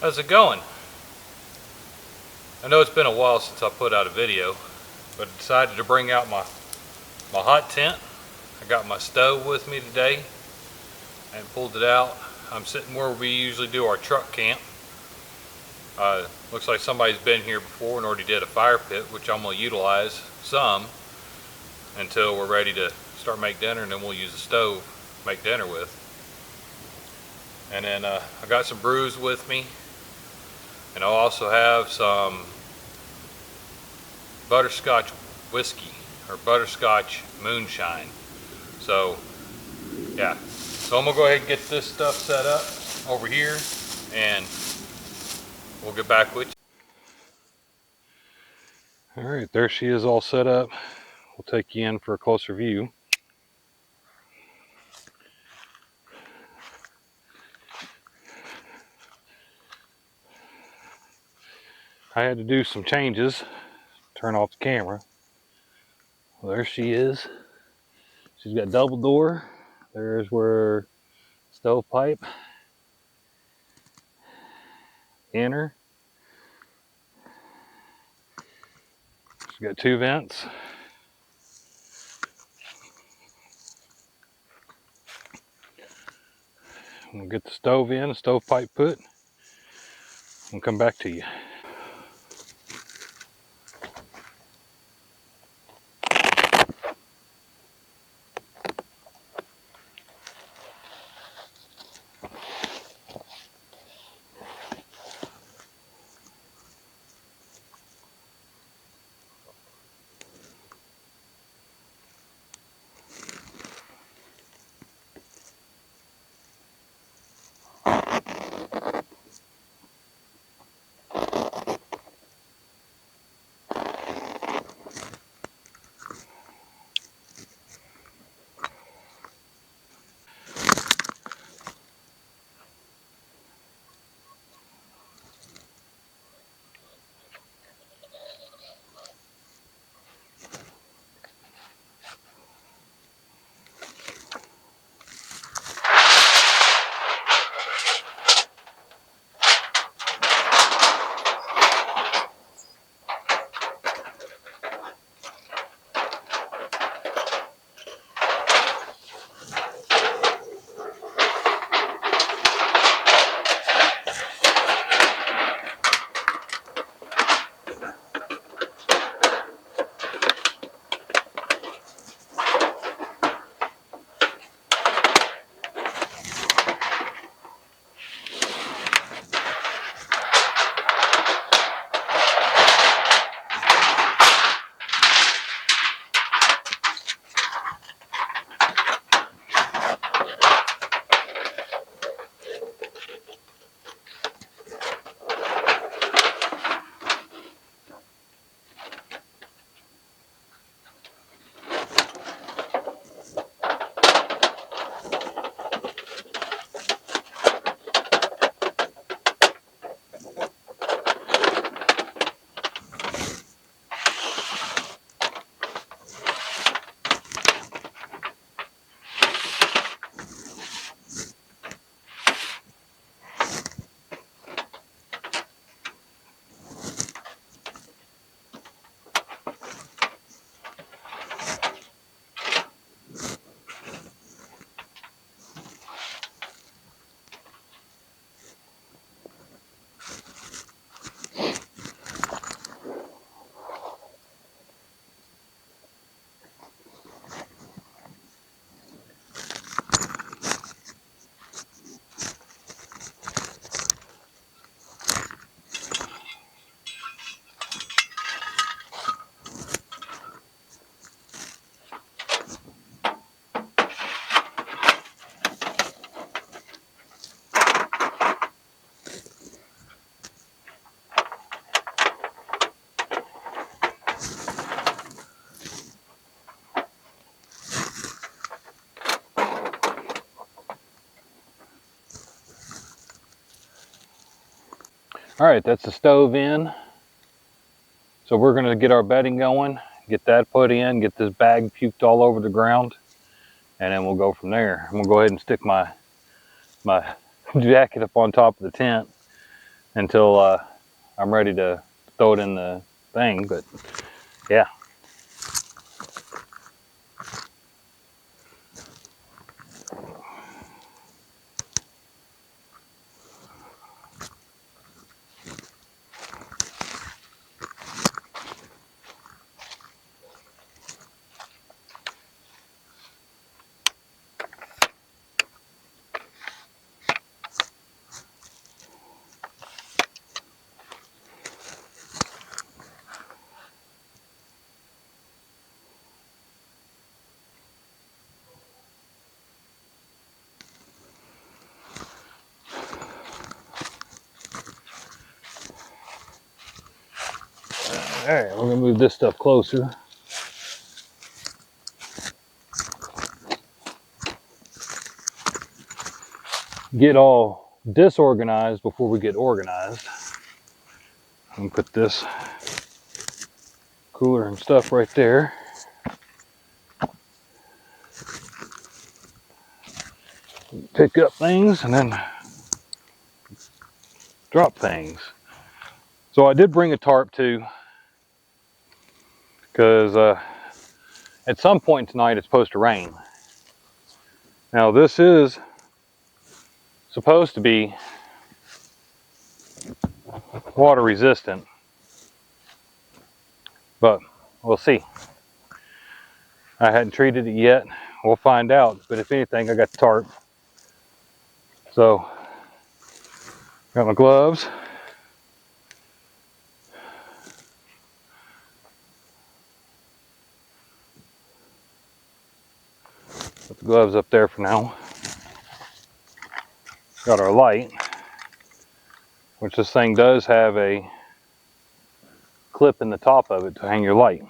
How's it going? I know it's been a while since I put out a video, but I decided to bring out my hot tent. I got my stove with me today and pulled it out. I'm sitting where we usually do our truck camp. Looks like somebody's been here before and already did a fire pit, which I'm going to utilize some until we're ready to start make dinner, and then we'll use the stove to make dinner with. And then I got some brews with me, and I'll also have some butterscotch whiskey or butterscotch moonshine. So yeah, so I'm gonna go ahead and get this stuff set up over here and we'll get back with you. All right, there she is all set up. We'll take you in for a closer view. I had to do some changes, turn off the camera. Well, there she is. She's got double door. There's where stovepipe, enter. She's got two vents. We'll get the stove in, the stovepipe put, and come back to you. All right, that's the stove in. So we're gonna get our bedding going, get that put in, get this bag puked all over the ground, and then we'll go from there. I'm gonna go ahead and stick my jacket up on top of the tent until I'm ready to throw it in the thing. But yeah. All right, we're gonna move this stuff closer. Get all disorganized before we get organized. I'm gonna put this cooler and stuff right there. Pick up things and then drop things. So I did bring a tarp too, because at some point tonight it's supposed to rain. Now this is supposed to be water resistant, but we'll see. I hadn't treated it yet. We'll find out. But if anything, I got the tarp. So got my gloves. Put the gloves up there for now. Got our light, which this thing does have a clip in the top of it to hang your light.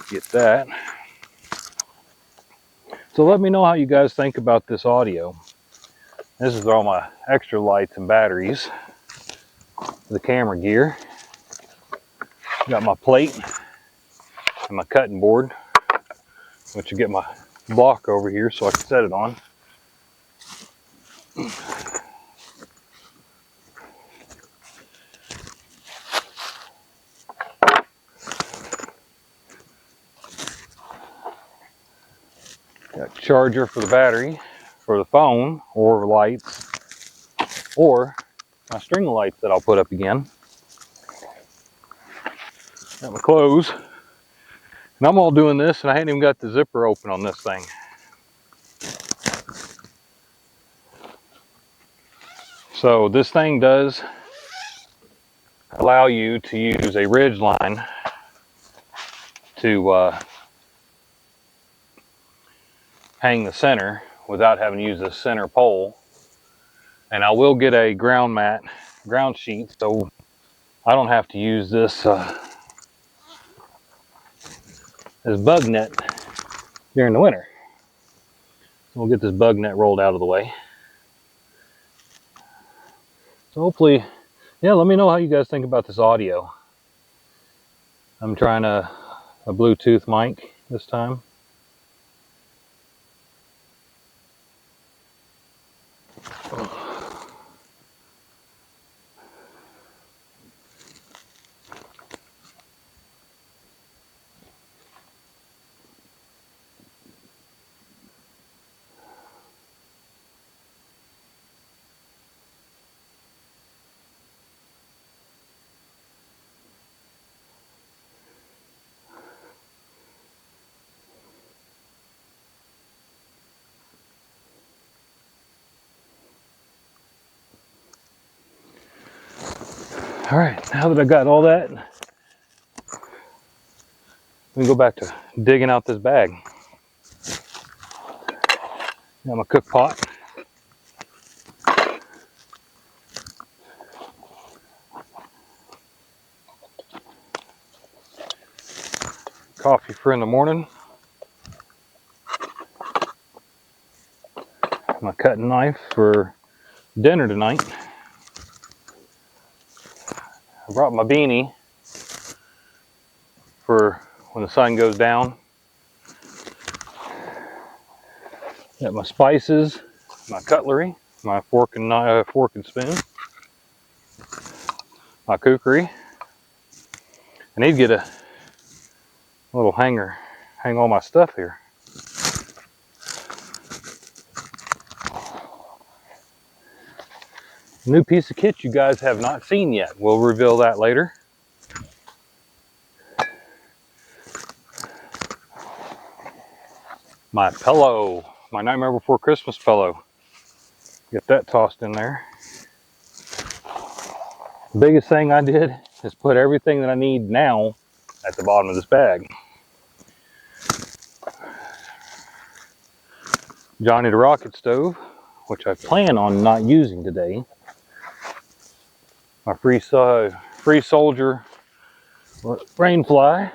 Get that. So let me know how you guys think about this audio. This is all my extra lights and batteries. The camera gear. Got my plate and my cutting board, which will get my block over here so I can set it on. Got a charger for the battery, for the phone, or lights, or my string lights that I'll put up again. Got my clothes. And I'm all doing this and I hadn't even got the zipper open on this thing. So this thing does allow you to use a ridge line to hang the center without having to use the center pole. And I will get a ground sheet, so I don't have to use this this bug net during the winter. So we'll get this bug net rolled out of the way. So hopefully, yeah, let me know how you guys think about this audio. I'm trying a Bluetooth mic this time. All right, now that I got all that, we can go back to digging out this bag. Got my cook pot. Coffee for in the morning. My cutting knife for dinner tonight. I brought my beanie for when the sun goes down. Got my spices, my cutlery, my fork and spoon, my kukri. I need to get a little hanger, hang all my stuff here. New piece of kit you guys have not seen yet. We'll reveal that later. My pillow, my Nightmare Before Christmas pillow. Get that tossed in there. The biggest thing I did is put everything that I need now at the bottom of this bag. Johnny the Rocket stove, which I plan on not using today. My free soldier rainfly.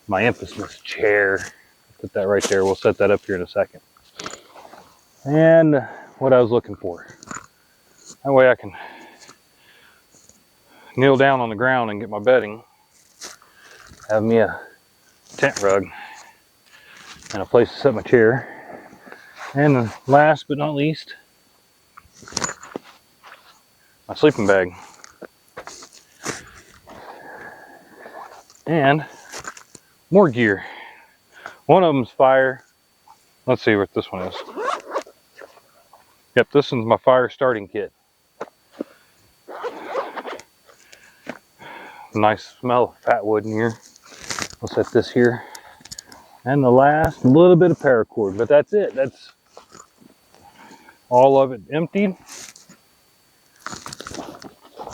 My infamous chair. Put that right there. We'll set that up here in a second. And what I was looking for. That way I can kneel down on the ground and get my bedding. Have me a tent rug and a place to set my chair. And last but not least, my sleeping bag. And more gear. One of them's fire. Let's see what this one is. Yep, this one's my fire starting kit. Nice smell of fat wood in here. I'll set this here. And the last little bit of paracord, but that's it. That's all of it emptied.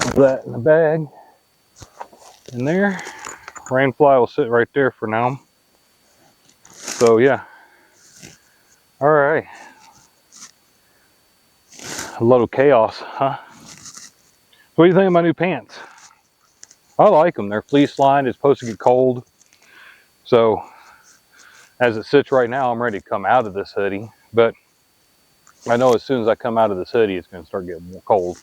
Put that in the bag. In there. Rainfly will sit right there for now. So yeah. All right. A lot of chaos, huh? What do you think of my new pants? I like them. They're fleece lined. It's supposed to get cold. So as it sits right now, I'm ready to come out of this hoodie. But I know as soon as I come out of this hoodie, it's going to start getting more cold.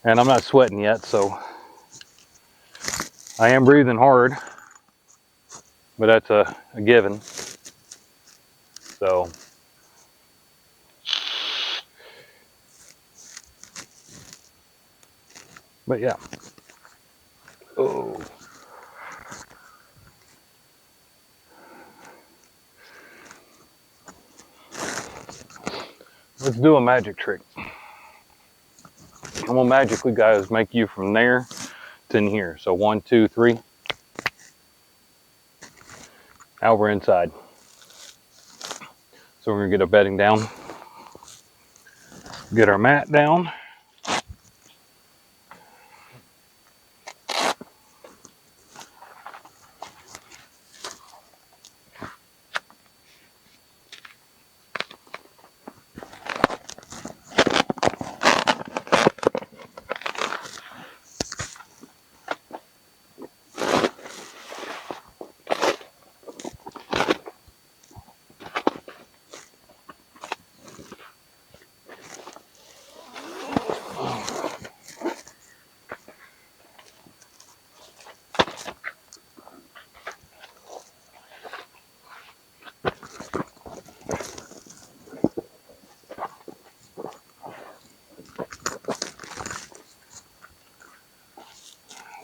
And I'm not sweating yet, so I am breathing hard. But that's a given. So but yeah. Oh. Let's do a magic trick. I'm gonna magically, guys, make you from there to in here. So 1, 2, 3. Now we're inside. So we're gonna get our bedding down. Get our mat down.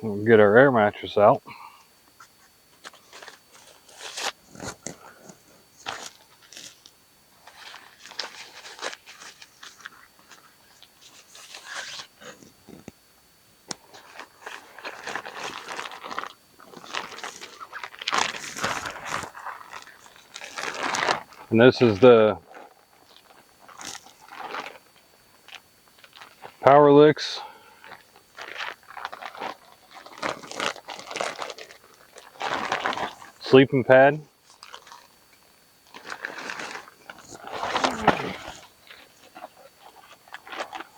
We'll get our air mattress out. And this is the Powerlix sleeping pad.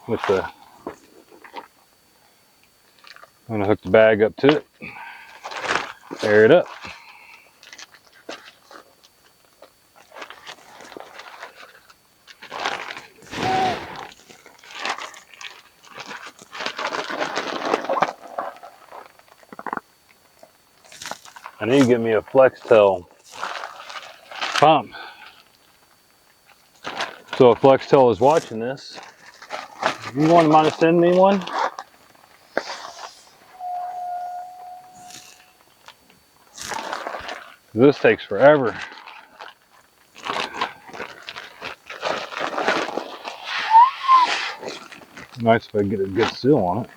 With the, I'm gonna hook the bag up to it, air it up. I need to get me a flex tail pump. So if Flextel is watching this, you wouldn't mind sending me one? This takes forever. Nice if I get a good seal on it.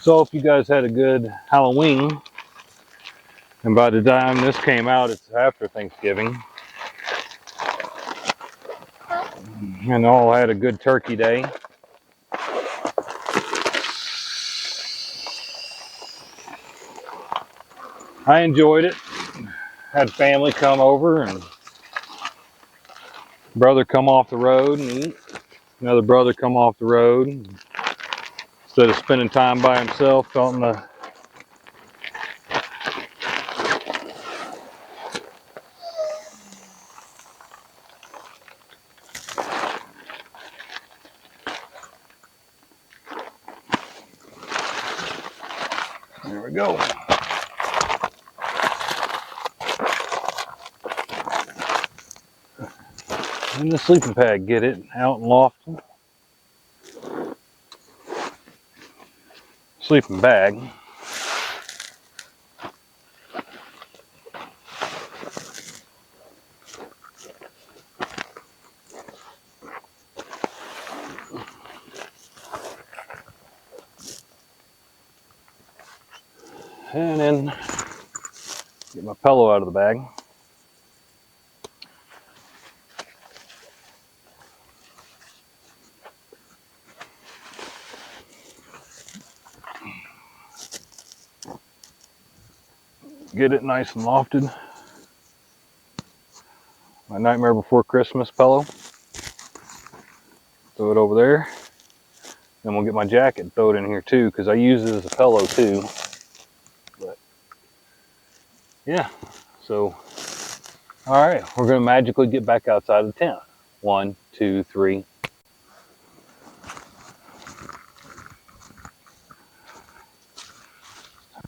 So if you guys had a good Halloween, and by the time this came out, it's after Thanksgiving, and all had a good turkey day. I enjoyed it. Had family come over and brother come off the road and eat. Another brother come off the road. Instead of spending time by himself, felt in the there we go. In the sleeping pad, get it out in Lofton. Sleeping bag. And then get my pillow out of the bag. Get it nice and lofted. My Nightmare Before Christmas pillow. Throw it over there. Then we'll get my jacket and throw it in here too, because I use it as a pillow too. But yeah, so all right, we're gonna magically get back outside of the tent. 1, 2, 3.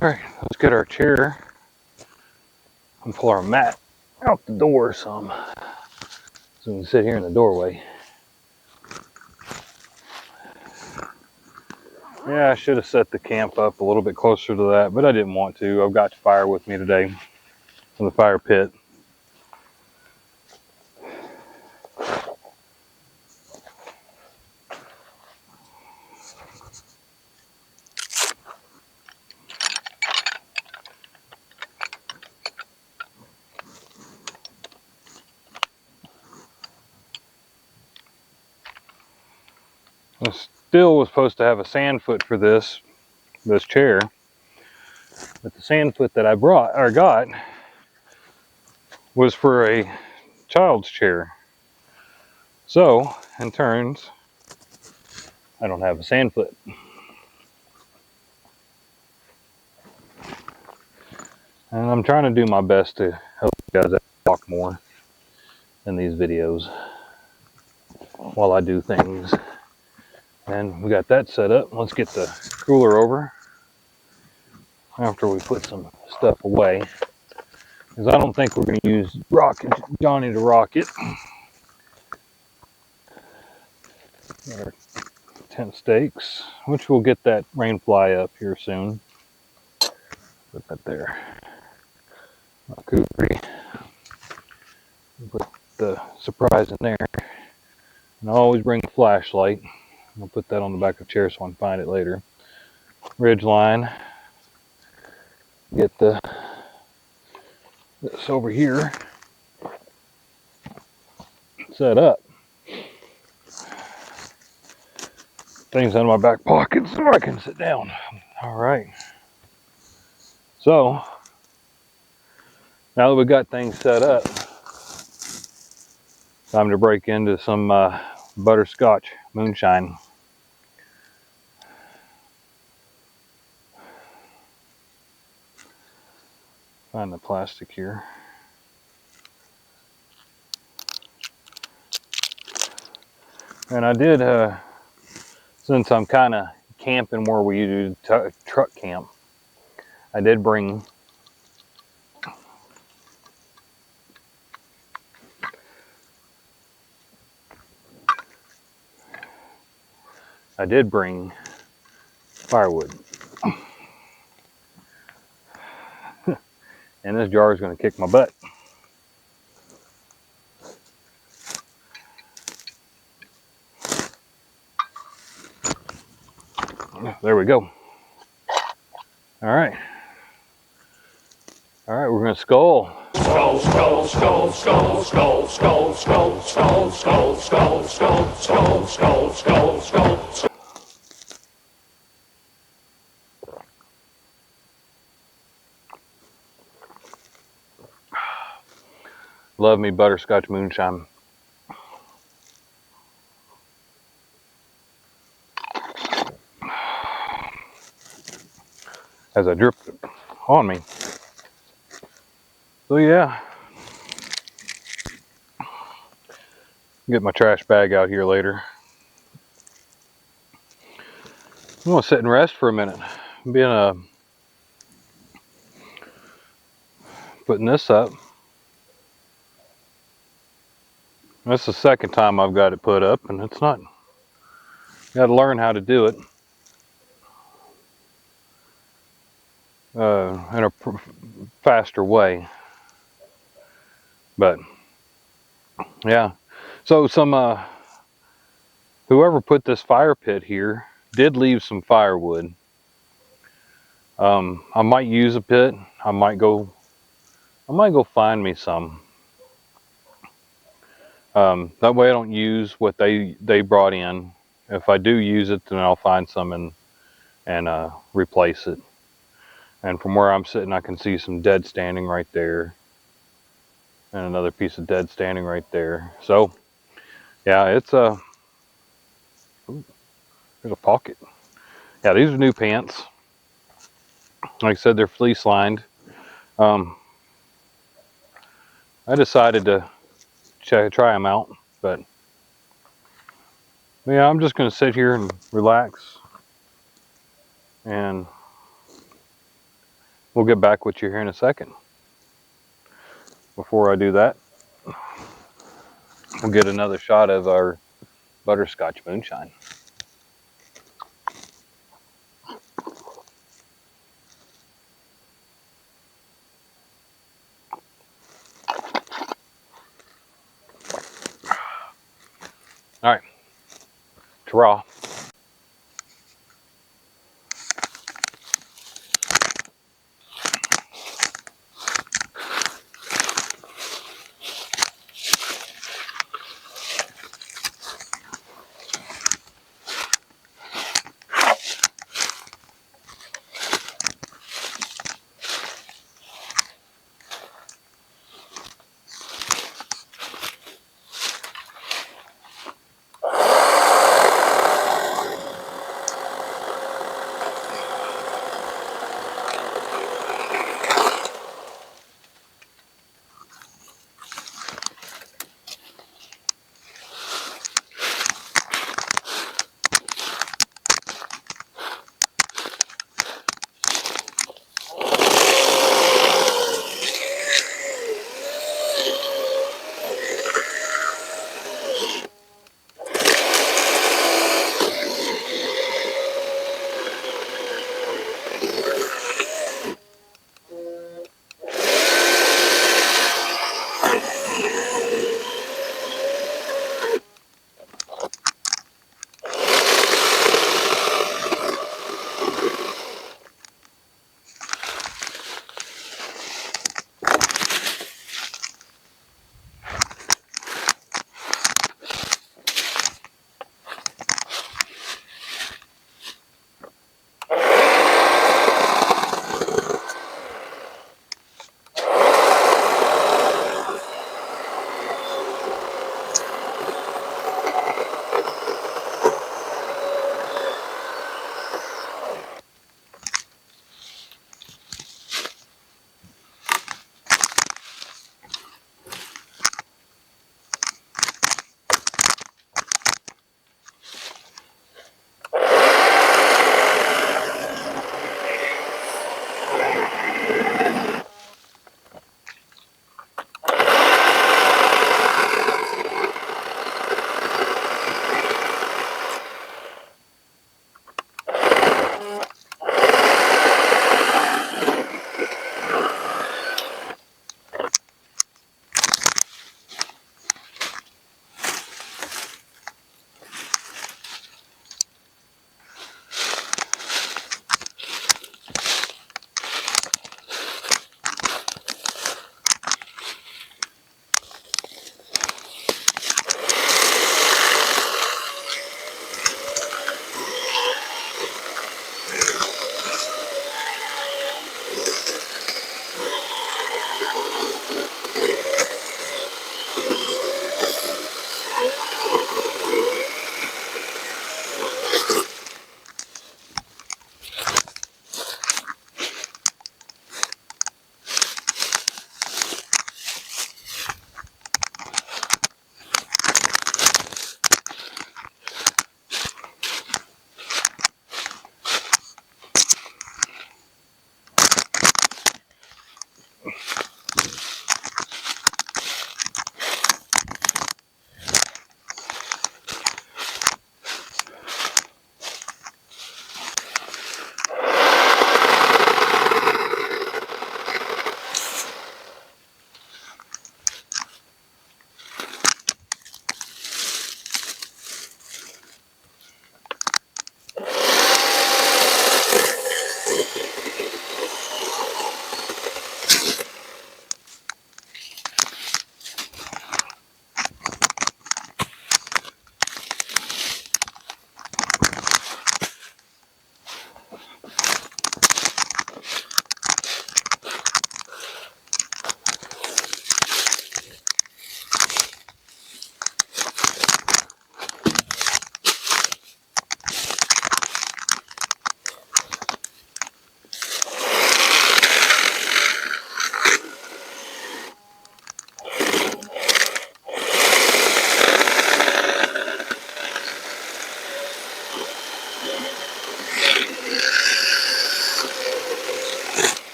All right, let's get our chair and pull our mat out the door some, so we can sit here in the doorway. Yeah, I should have set the camp up a little bit closer to that, but I didn't want to. I've got fire with me today from the fire pit. I still was supposed to have a sand foot for this chair, but the sand foot that I got was for a child's chair. So, in turns, I don't have a sand foot. And I'm trying to do my best to help you guys talk more in these videos while I do things. And we got that set up. Let's get the cooler over after we put some stuff away, because I don't think we're going to use Johnny to rock it. Got our tent stakes, which we'll get that rain fly up here soon. Put that there. My kukri. Put the surprise in there. And I always bring a flashlight. I'll put that on the back of the chair so I can find it later. Ridge line. Get this over here set up. things in my back pocket so I can sit down. All right. So now that we got things set up, time to break into some butterscotch moonshine. Find the plastic here. And I did, since I'm kind of camping where we do truck camp, I did bring firewood. And this jar is going to kick my butt. There we go. All right. All right, we're going to skull. Skull, skull, skull, skull, skull, skull, skull, skull, skull, skull, skull, skull, skull, skull, skull. Love me butterscotch moonshine. As I drip it on me. So yeah. Get my trash bag out here later. I'm gonna sit and rest for a minute. Putting this up. That's the second time I've got it put up, and it's not. Got to learn how to do it in a faster way. But yeah, so whoever put this fire pit here did leave some firewood. I might use a pit. I might go find me some. That way I don't use what they brought in. If I do use it, then I'll find some and replace it. And from where I'm sitting, I can see some dead standing right there, and another piece of dead standing right there. So yeah, it's a there's a pocket. Yeah, these are new pants. Like I said, they're fleece lined. I decided to try them out, but yeah, I'm just going to sit here and relax, and we'll get back with you here in a second. Before I do that, we'll get another shot of our butterscotch moonshine. All right, ta-ra.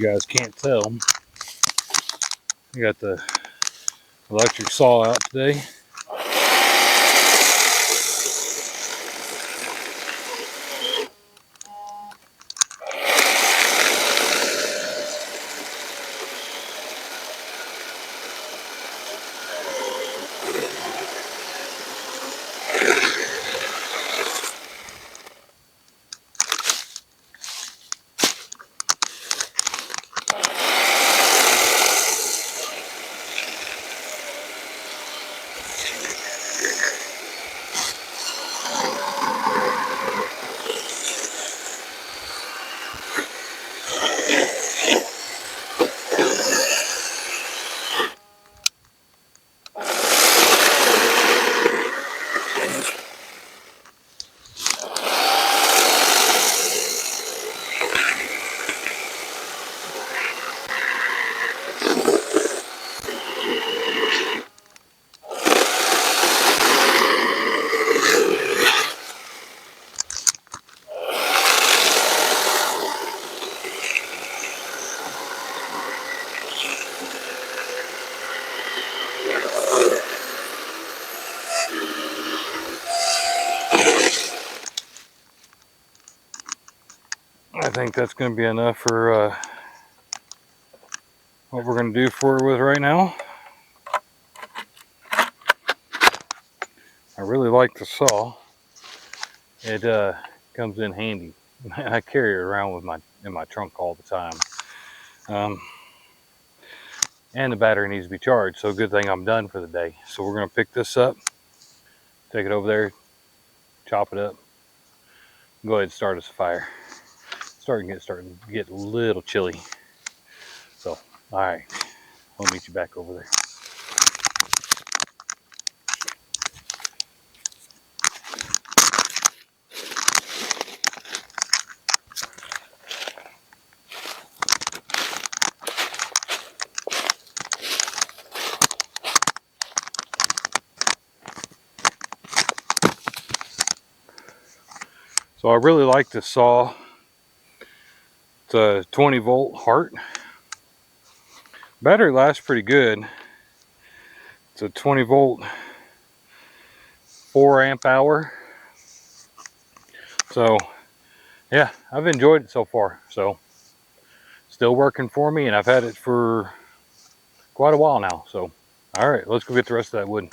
guys can't tell, I got the electric saw out today. I think that's going to be enough for what we're going to do for it with right now. I really like the saw. It comes in handy. I carry it around with in my trunk all the time. And the battery needs to be charged, so good thing I'm done for the day. So we're going to pick this up, take it over there, chop it up, go ahead and start us a fire. Starting to get a little chilly. So, all right, I'll meet you back over there. So I really like this saw. It's a 20-volt Hart. Battery lasts pretty good. It's a 20-volt, 4 amp hour. So yeah, I've enjoyed it so far. So still working for me, and I've had it for quite a while now. So all right, let's go get the rest of that wood.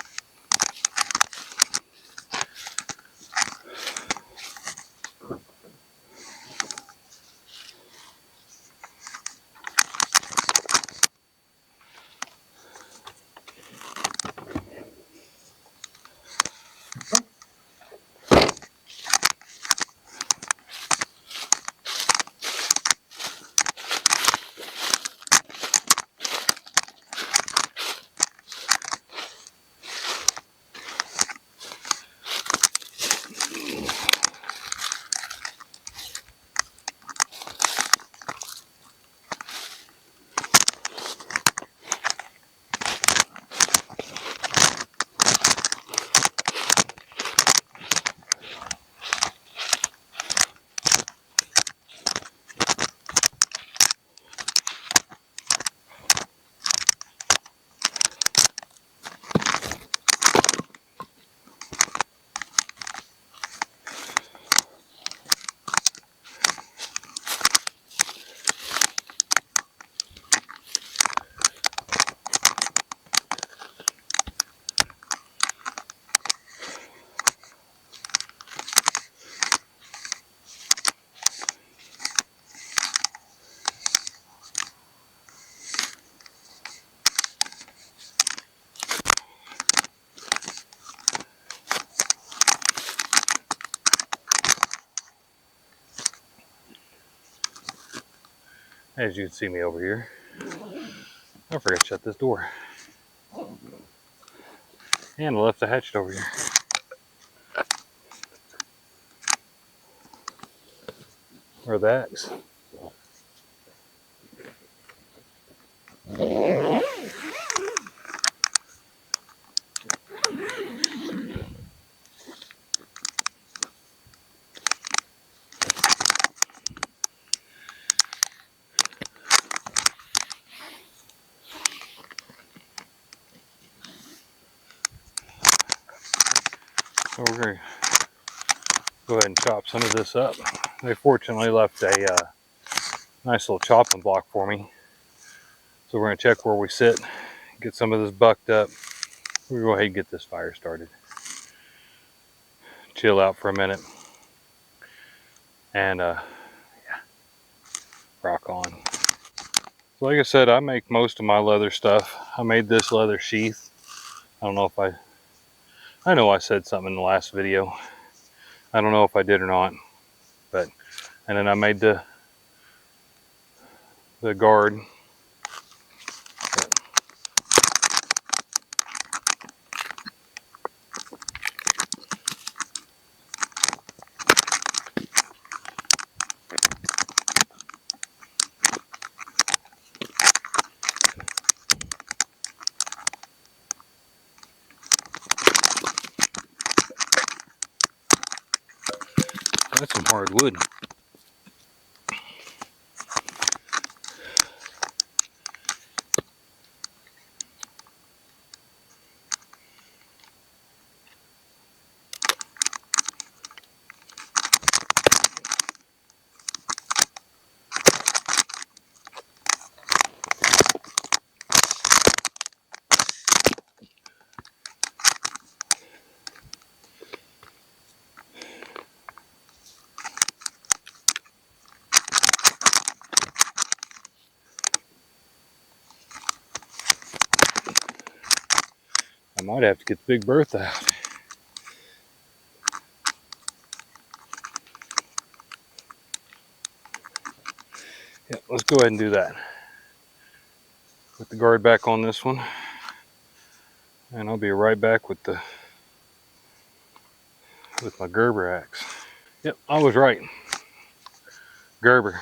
As you can see me over here, I forgot to shut this door. And I left the hatchet over here. Or the axe. So we're going to go ahead and chop some of this up. They fortunately left a nice little chopping block for me. So we're going to check where we sit, get some of this bucked up. We're going to go ahead and get this fire started. Chill out for a minute. And yeah, rock on. So like I said, I make most of my leather stuff. I made this leather sheath. I don't know if I know I said something in the last video. I don't know if I did or not. But, and then I made the guard. That's some hard wood. I might have to get the Big Bertha out. Yeah, let's go ahead and do that. Put the guard back on this one. And I'll be right back with my Gerber axe. Yep, I was right. Gerber.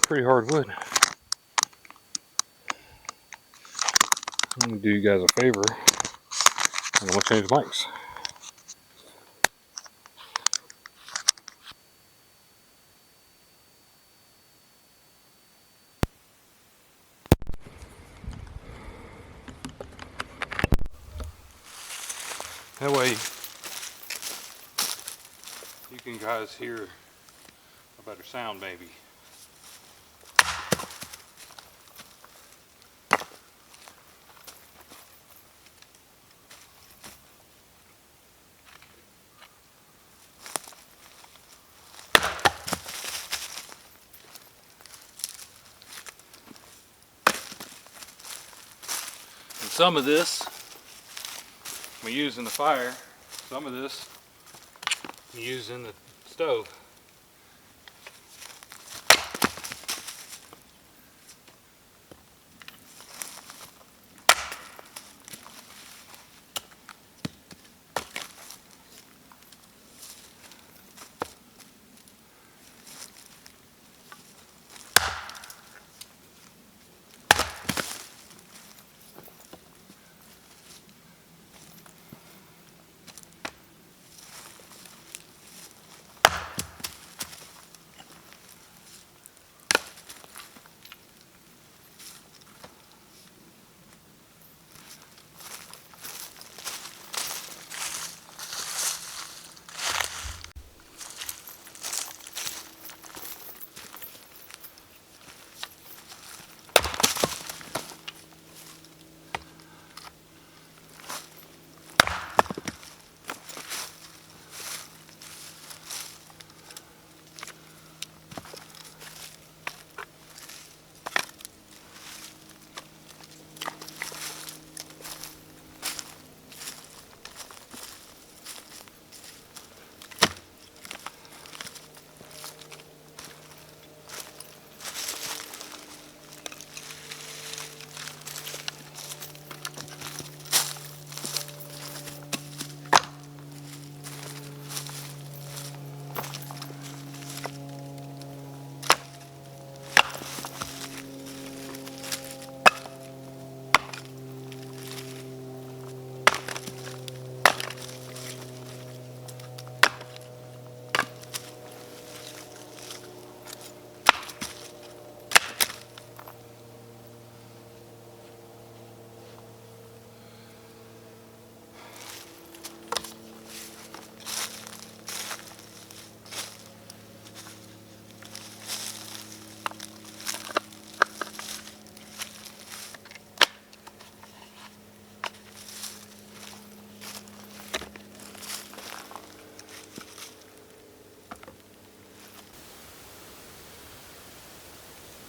Pretty hard wood. I'm gonna do you guys a favor. I'm gonna change mics. That way you can guys hear a better sound maybe. And some of this we use in the fire, some of this we use in the stove.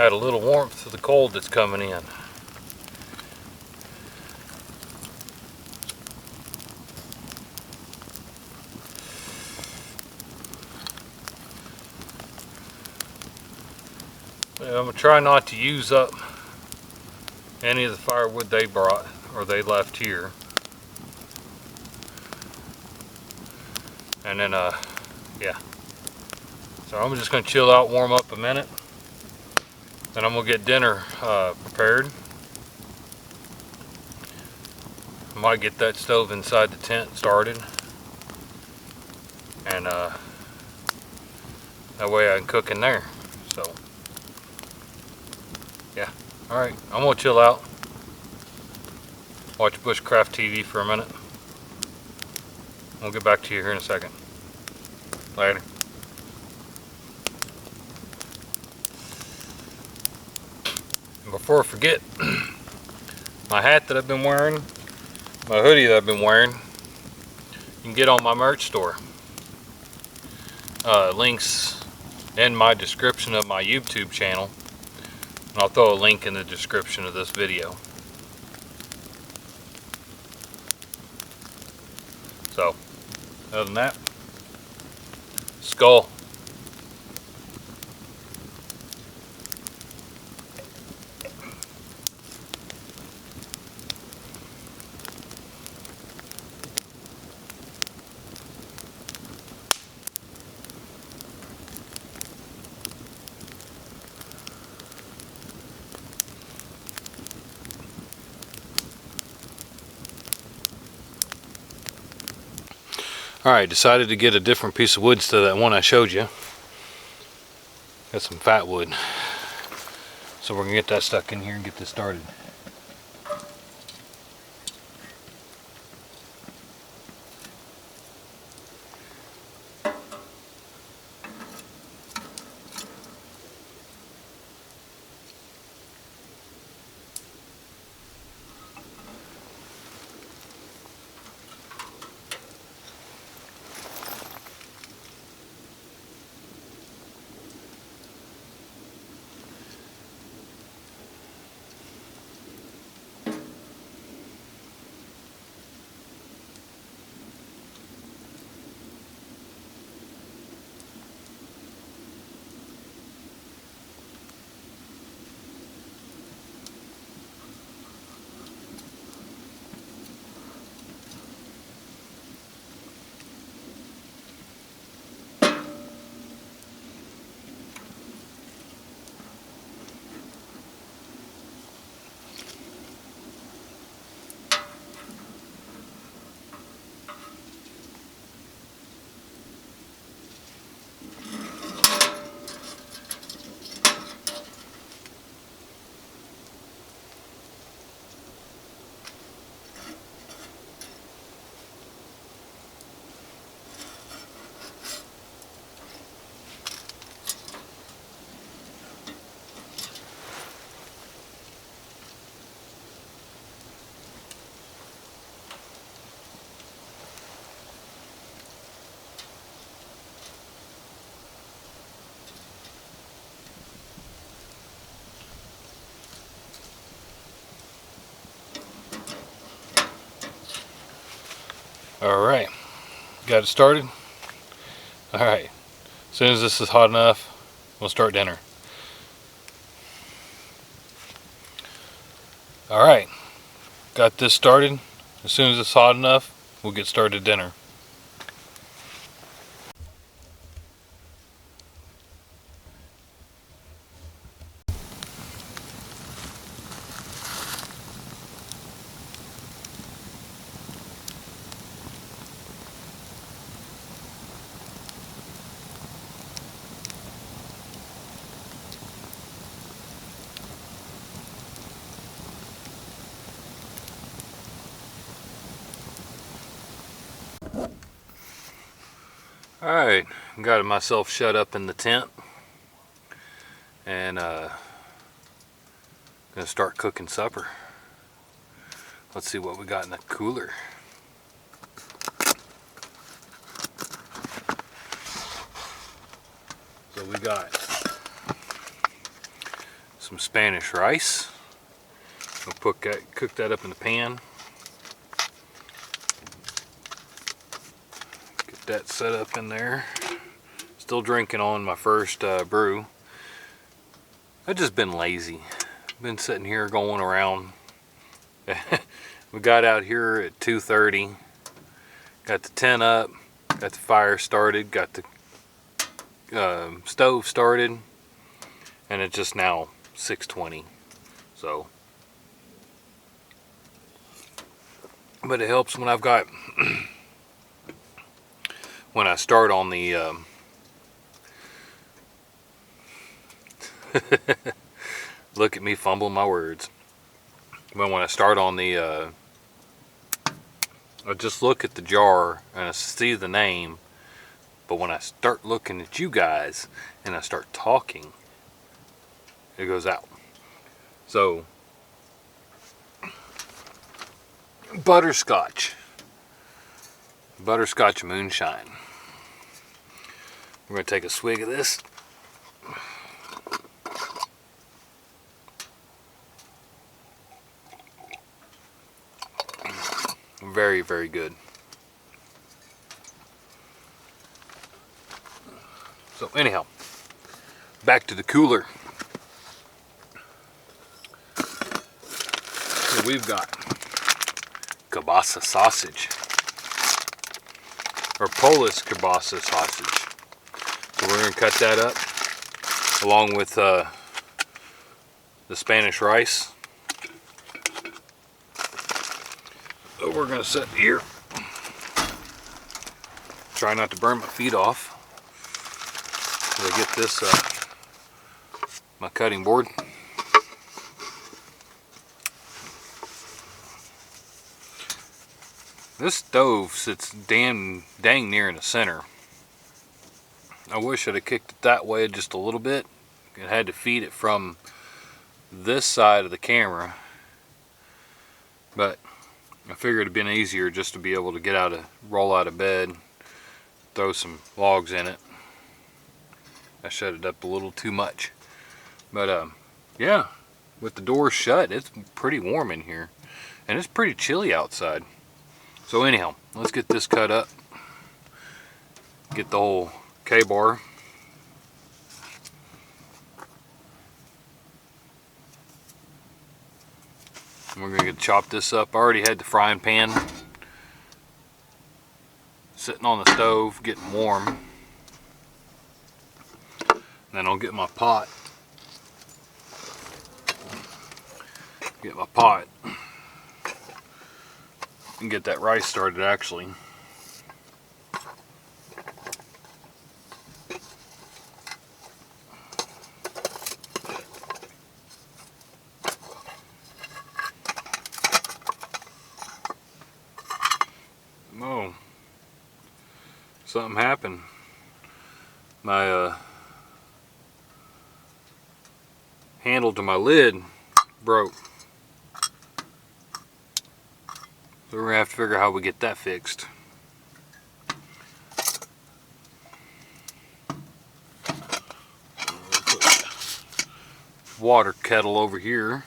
add a little warmth to the cold that's coming in. I'm going to try not to use up any of the firewood they brought or they left here. And then, yeah. So I'm just going to chill out, warm up a minute. Then I'm going to get dinner prepared. I might get that stove inside the tent started. And that way I can cook in there. So, yeah. Alright, I'm going to chill out. Watch Bushcraft TV for a minute. We'll get back to you here in a second. Later. And before I forget, my hat that I've been wearing, my hoodie that I've been wearing, you can get on my merch store. Links in my description of my YouTube channel. And I'll throw a link in the description of this video. So, other than that, skull. Alright, decided to get a different piece of wood instead of that one I showed you. Got some fat wood. So we're going to get that stuck in here and get this started. Alright, got it started. Alright, as soon as this is hot enough, we'll start dinner. Alright, got this started. As soon as it's hot enough, we'll get started dinner. Alright, got myself shut up in the tent and gonna start cooking supper. Let's see what we got in the cooler. So we got some Spanish rice. I'll cook that up in the pan. Get that set up in there. Still drinking on my first brew. I've just been lazy. Been sitting here going around. We got out here at 2:30. Got the tent up. Got the fire started. Got the stove started. And it's just now 6:20. So, but it helps when I've got when I start on the look at me fumbling my words. But when I start on the I just look at the jar and I see the name, but when I start looking at you guys and I start talking, it goes out. So, butterscotch moonshine. We're going to take a swig of this. Very, very good. So anyhow, back to the cooler. So we've got kielbasa sausage, or Polish kielbasa sausage. So we're going to cut that up along with the Spanish rice. So we're going to set here. Try not to burn my feet off. So I get this my cutting board. This stove sits dang near in the center. I wish I'd have kicked it that way just a little bit. I had to feed it from this side of the camera, but I figured it'd been easier just to be able to roll out of bed, throw some logs in it. I shut it up a little too much, but yeah, with the doors shut, it's pretty warm in here, and it's pretty chilly outside. So anyhow, let's get this cut up, get the whole K-bar. We're going to chop this up. I already had the frying pan sitting on the stove getting warm. Then I'll get my pot. And get that rice started actually. Oh, something happened. My handle to my lid broke. So we're gonna have to figure out how we get that fixed. Water kettle over here.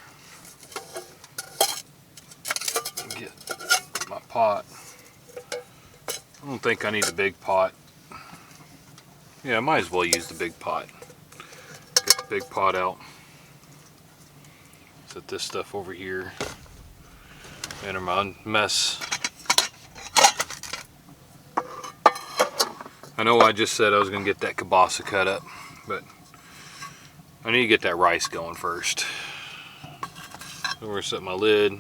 Get my pot. I don't think I need a big pot. Yeah, I might as well use the big pot. Get the big pot out. Set this stuff over here. Enter my mess. I know I just said I was going to get that kielbasa cut up, but I need to get that rice going first. So we're going to set my lid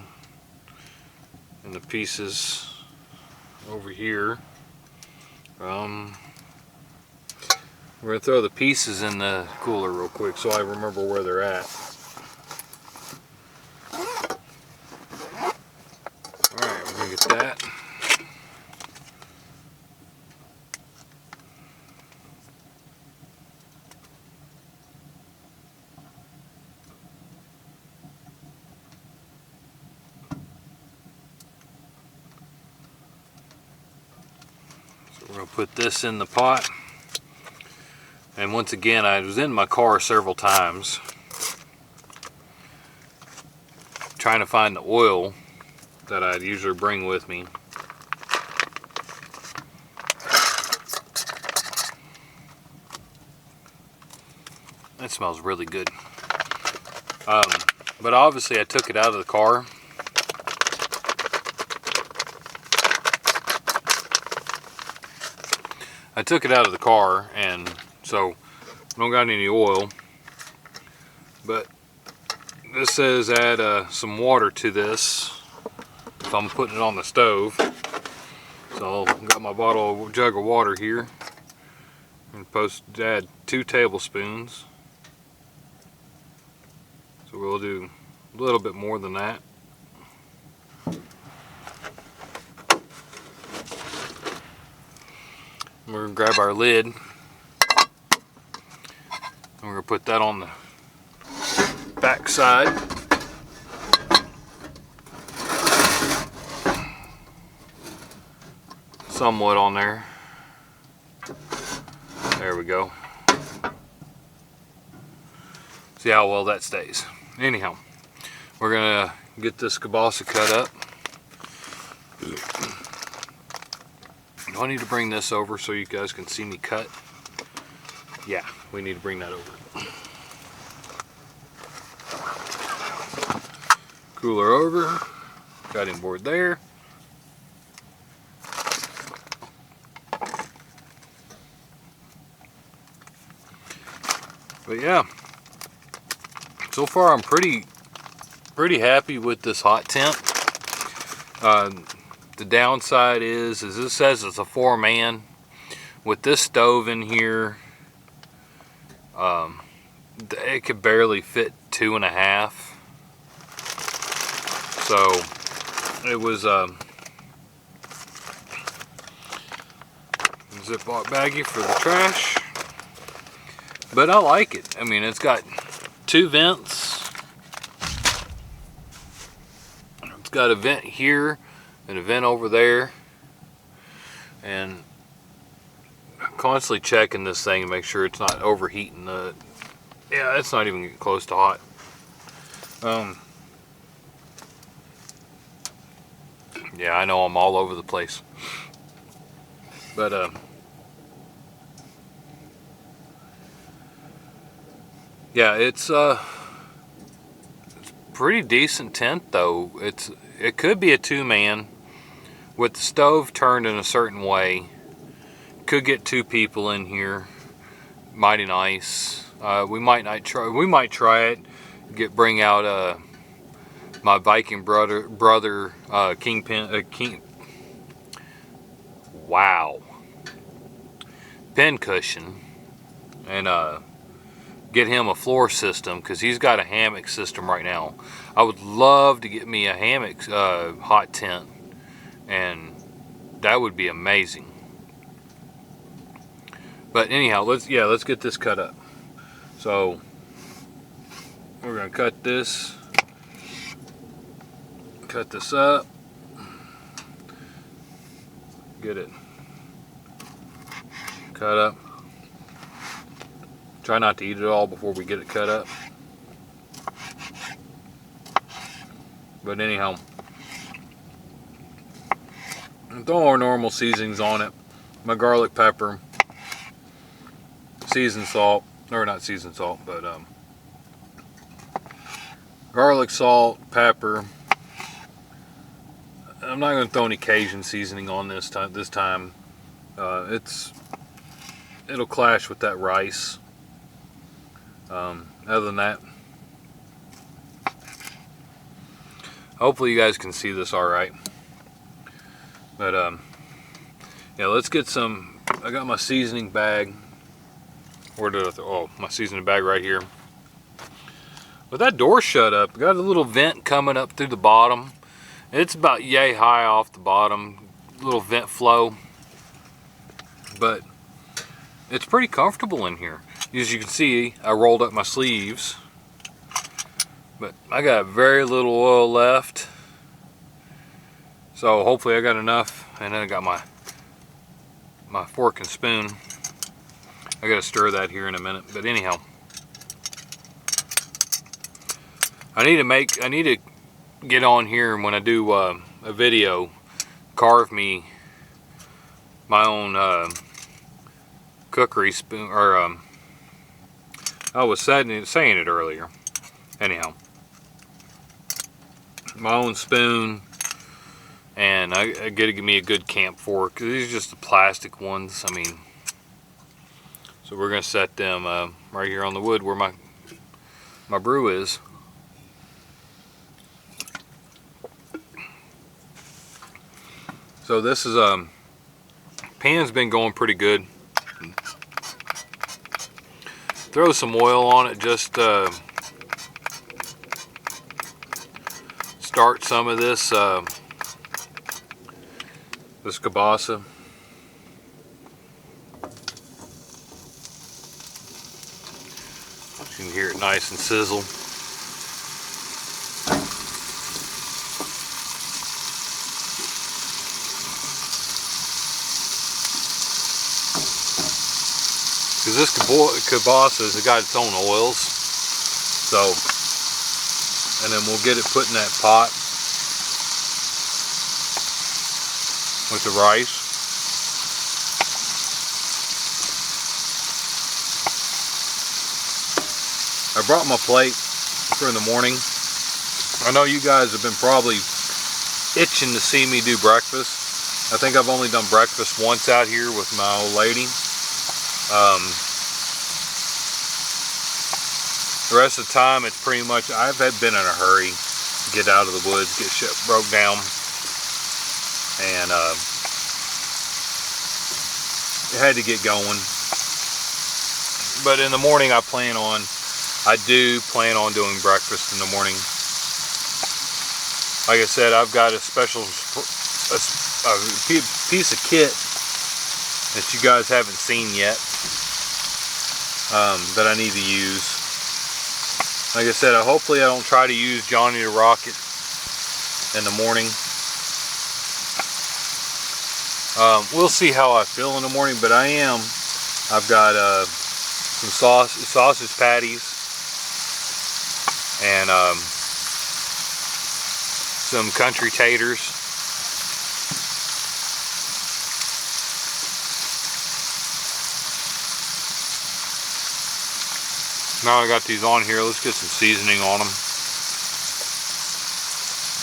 and the pieces over here. We're going to throw the pieces in the cooler real quick so I remember where they're at. Alright, we're going to get that. So we're going to put this in the pot. And once again, I was in my car several times trying to find the oil that I'd usually bring with me. That smells really good. But obviously I took it out of the car. And so I don't got any oil. But this says add some water to this if I'm putting it on the stove. So I've got my jug of water here. I'm supposed to add 2 tablespoons. So we'll do a little bit more than that. We're going to grab our lid. And we're going to put that on the back side. Somewhat on there. There we go. See how well that stays. Anyhow, we're gonna get this kielbasa cut up. Do I need to bring this over so you guys can see me cut? Yeah, we need to bring that over. Cooler over, cutting board there. But yeah, so far I'm pretty happy with this hot tent. The downside is this says it's a 4-man. With this stove in here, it could barely fit 2.5. So it was Ziploc baggie for the trash. But I like it. I mean, it's got 2 vents. It's got a vent here and a vent over there. And I'm constantly checking this thing to make sure it's not overheating. Yeah, it's not even getting close to hot. Yeah, I know I'm all over the place. But yeah, it's pretty decent tent though. It could be a 2-man with the stove turned in a certain way. Could get 2 people in here. Mighty nice. We might try it. Bring out my Viking brother King. Wow. Pin cushion and get him a floor system because he's got a hammock system right now. I would love to get me a hammock hot tent, and that would be amazing. But anyhow, let's get this cut up. So we're gonna cut this up, get it cut up. Try not to eat it all before we get it cut up. But anyhow, throw our normal seasonings on it. My garlic pepper, seasoned salt, or not seasoned salt, but garlic, salt, pepper. I'm not going to throw any Cajun seasoning on this time. It'll clash with that rice. Other than that, hopefully you guys can see this all right. But yeah, let's get some. I got my seasoning bag. Where did I throw? Oh, my seasoning bag right here. With that door shut up, got a little vent coming up through the bottom. It's about yay high off the bottom, little vent flow. But it's pretty comfortable in here. As you can see, I rolled up my sleeves, but I got very little oil left. So hopefully I got enough, and then I got my fork and spoon. I gotta stir that here in a minute, but anyhow, I need to get on here and when I do a video, carve me my own cookery spoon, or I was saying it earlier. Anyhow, my own spoon, and I gotta give me a good camp fork, because these are just the plastic ones. I mean, so we're gonna set them right here on the wood where my brew is. So this is pan's been going pretty good. Throw some oil on it, just start some of this this kielbasa. You can hear it nice and sizzle. Because this kielbasa has got its own oils, so, and then we'll get it put in that pot with the rice. I brought my plate for in the morning. I know you guys have been probably itching to see me do breakfast. I think I've only done breakfast once out here with my old lady. The rest of the time, it's pretty much, I've been in a hurry to get out of the woods, get shit broke down, and it had to get going. But in the morning, I do plan on doing breakfast in the morning. Like I said, I've got a special piece of kit that you guys haven't seen yet, that I need to use. Like I said, hopefully I don't try to use Johnny the Rocket in the morning. We'll see how I feel in the morning, but I've got some sausage patties and some country taters. Now I got these on here, let's get some seasoning on them.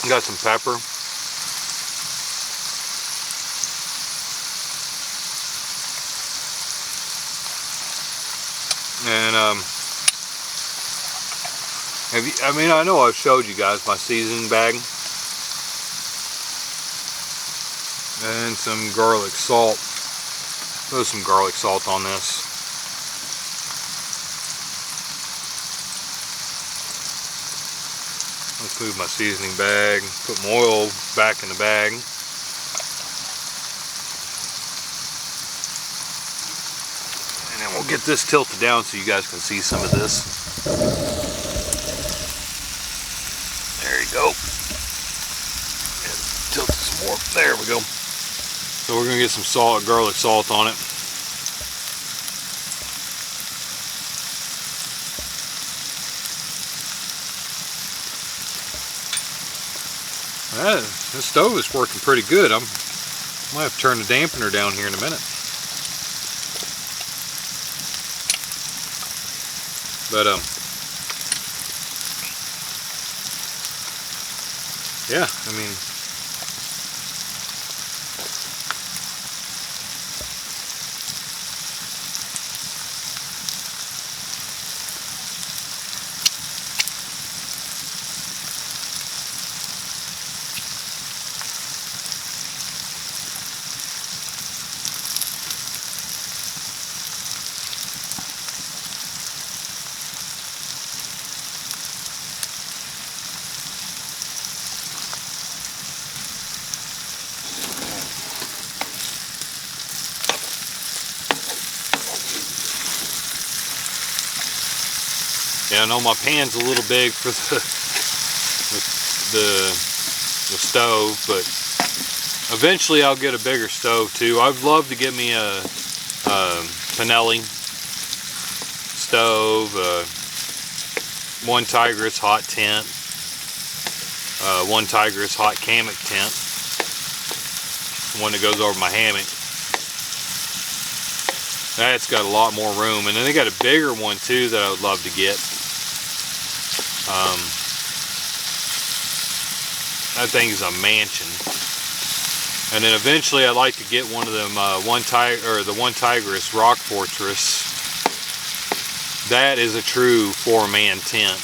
Got some pepper. And I know I've showed you guys my seasoning bag. And some garlic salt. Throw some garlic salt on this. Let's move my seasoning bag, put my oil back in the bag. And then we'll get this tilted down so you guys can see some of this. There you go. And tilt it some more. There we go. So we're going to get some salt, garlic salt on it. This stove is working pretty good. I might have to turn the dampener down here in a minute. But yeah, I mean, yeah, I know my pan's a little big for the stove, but eventually I'll get a bigger stove too. I'd love to get me a Pinelli stove, one Tigris hot tent, one Tigress hot hammock tent, one that goes over my hammock. That's got a lot more room, and then they got a bigger one too that I would love to get. That thing is a mansion. And then eventually I'd like to get one of them the one Tigress Rock Fortress. That is a true 4-man tent.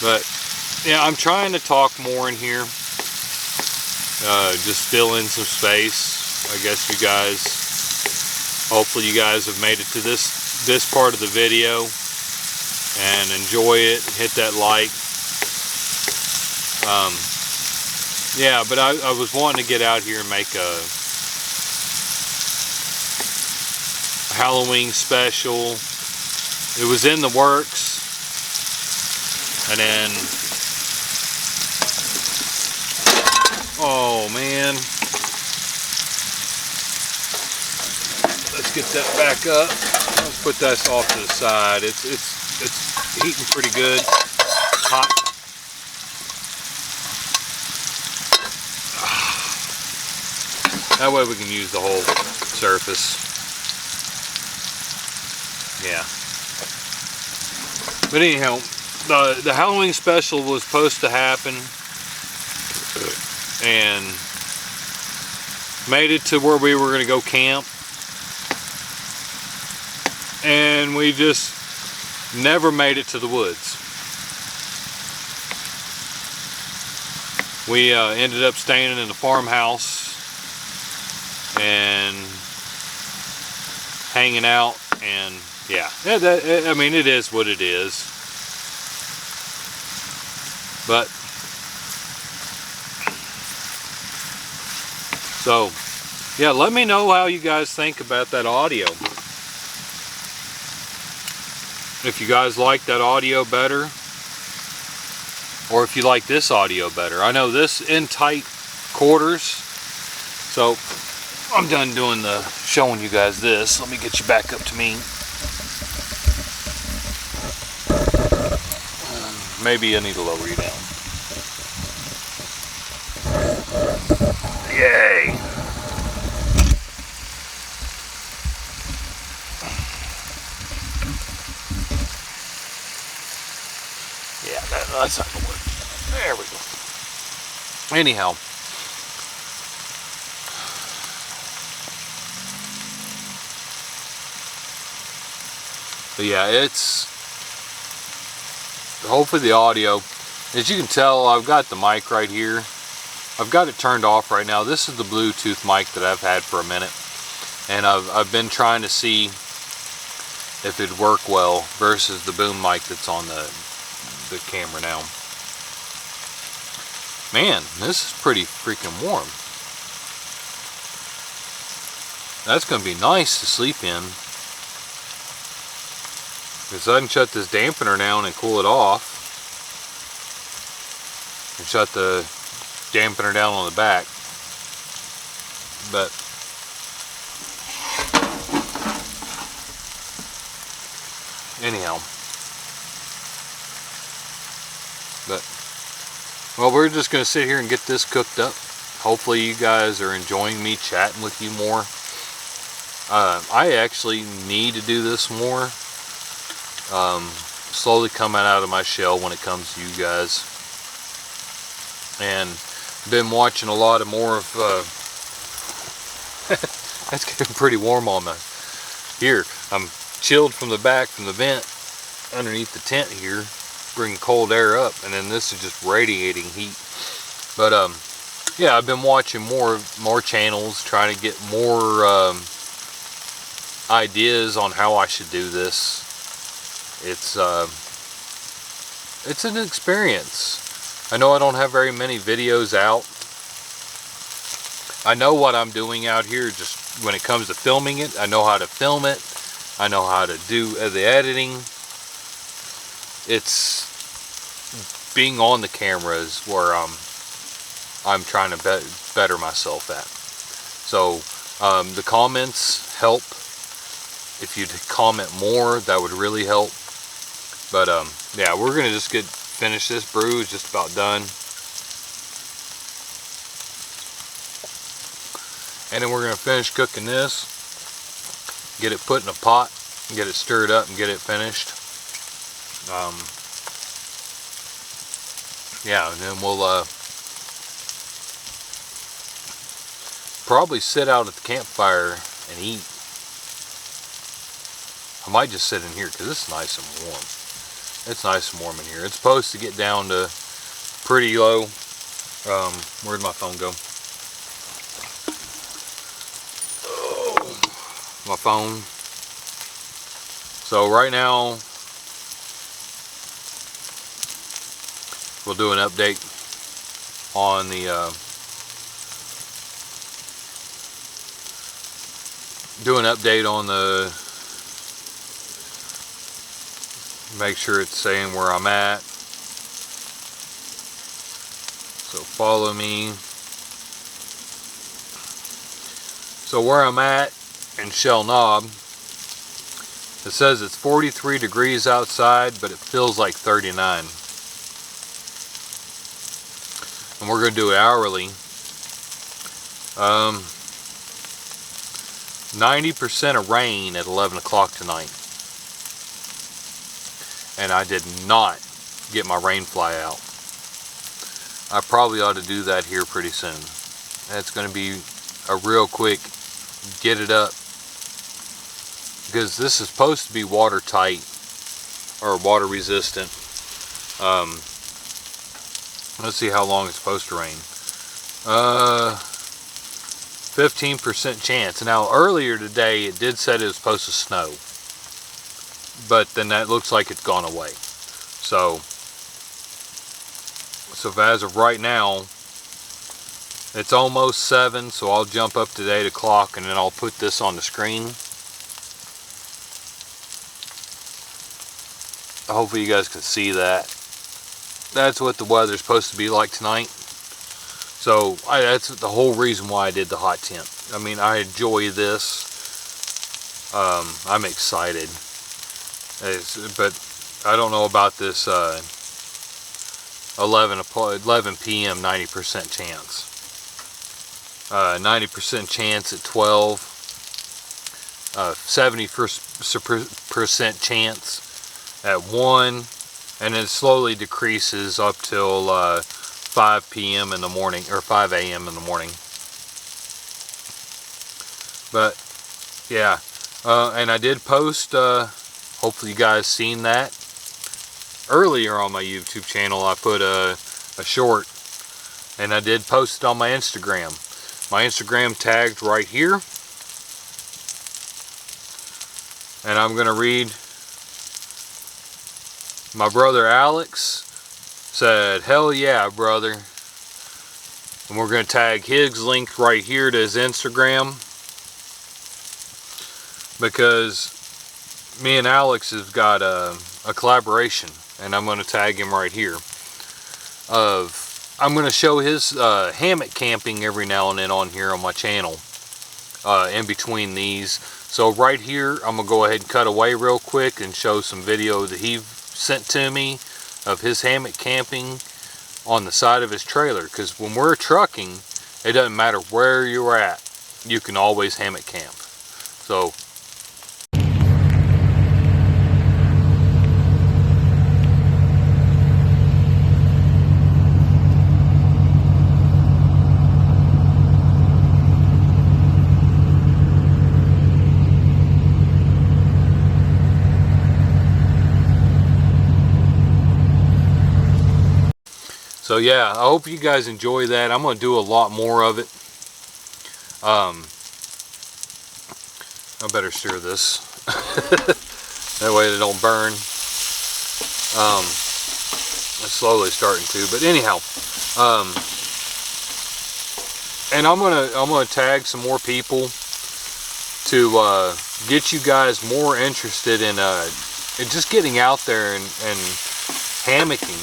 But yeah, I'm trying to talk more in here. Just fill in some space. I guess you guys, hopefully you guys have made it to this part of the video and enjoy it. Hit that like. Yeah, but I was wanting to get out here and make a Halloween special. It was in the works, and then, oh man, let's get that back up. Let's put that off to the side. It's heating pretty good, hot. That way we can use the whole surface. Yeah. But anyhow, the Halloween special was supposed to happen, and made it to where we were going to go camp, and we just never made it to the woods. We ended up staying in the farmhouse and hanging out, and yeah, I mean, it is what it is. But so yeah, let me know how you guys think about that audio. If you guys like that audio better, or if you like this audio better. I know this in tight quarters, so I'm done doing the showing you guys this. Let me get you back up to me. Maybe I need to lower you down. Yay! Yeah, that's not gonna work. There we go. Anyhow. But yeah, it's hopefully the audio, as you can tell, I've got the mic right here. I've got it turned off right now. This is the Bluetooth mic that I've had for a minute, and I've been trying to see if it'd work well versus the boom mic that's on the camera now. Man, this is pretty freaking warm. That's gonna be nice to sleep in. Because I can shut this dampener down and cool it off. And shut the dampener down on the back. But anyhow. But well, we're just going to sit here and get this cooked up. Hopefully you guys are enjoying me chatting with you more. I actually need to do this more. Slowly coming out of my shell when it comes to you guys, and been watching a lot of more of it's getting pretty warm on my here. I'm chilled from the back from the vent underneath the tent here, bringing cold air up, and then this is just radiating heat. But yeah, I've been watching more channels, trying to get more ideas on how I should do this. It's an experience. I know I don't have very many videos out. I know what I'm doing out here, just when it comes to filming it. I know how to film it. I know how to do the editing. It's being on the camera is where I'm trying to better myself at. So the comments help. If you'd comment more, that would really help. But yeah, we're gonna just finish this brew. It's just about done. And then we're gonna finish cooking this, get it put in a pot, get it stirred up and get it finished. Yeah, and then we'll probably sit out at the campfire and eat. I might just sit in here because it's nice and warm. It's nice and warm in here. It's supposed to get down to pretty low. Where'd my phone go? My phone. So right now we'll do an update on the make sure it's saying where I'm at. So follow me. So where I'm at in Shell Knob, it says it's 43 degrees outside, but it feels like 39. And we're going to do it hourly. 90% of rain at 11 o'clock tonight. And I did not get my rain fly out. I probably ought to do that here pretty soon. That's going to be a real quick get it up, because this is supposed to be watertight or water resistant. Let's see how long it's supposed to rain. 15% chance. Now earlier today it did say it was supposed to snow, but then that looks like it's gone away. So as of right now, it's almost 7, so I'll jump up to 8 o'clock and then I'll put this on the screen. Hopefully you guys can see that. That's what the weather's supposed to be like tonight. So that's the whole reason why I did the hot tent. I mean, I enjoy this. I'm excited. But I don't know about this 11 p.m. 90% chance. 90% chance at 12. 70% chance at 1. And it slowly decreases up till 5 p.m. in the morning, or 5 a.m. in the morning. But yeah, and I did post, hopefully you guys seen that. Earlier on my YouTube channel I put a short, and I did post it on my Instagram. My Instagram tagged right here. And I'm going to read. My brother Alex said, "Hell yeah, brother." And we're going to tag his link right here to his Instagram, because me and Alex have got a collaboration, and I'm going to tag him right here. I'm going to show his hammock camping every now and then on here on my channel, in between these. So right here, I'm going to go ahead and cut away real quick and show some video that he sent to me of his hammock camping on the side of his trailer. Because when we're trucking, it doesn't matter where you're at, you can always hammock camp. So yeah, I hope you guys enjoy that. I'm going to do a lot more of it. I better steer this. That way they don't burn. It's slowly starting to, but anyhow. And I'm gonna tag some more people to get you guys more interested in just getting out there and hammocking.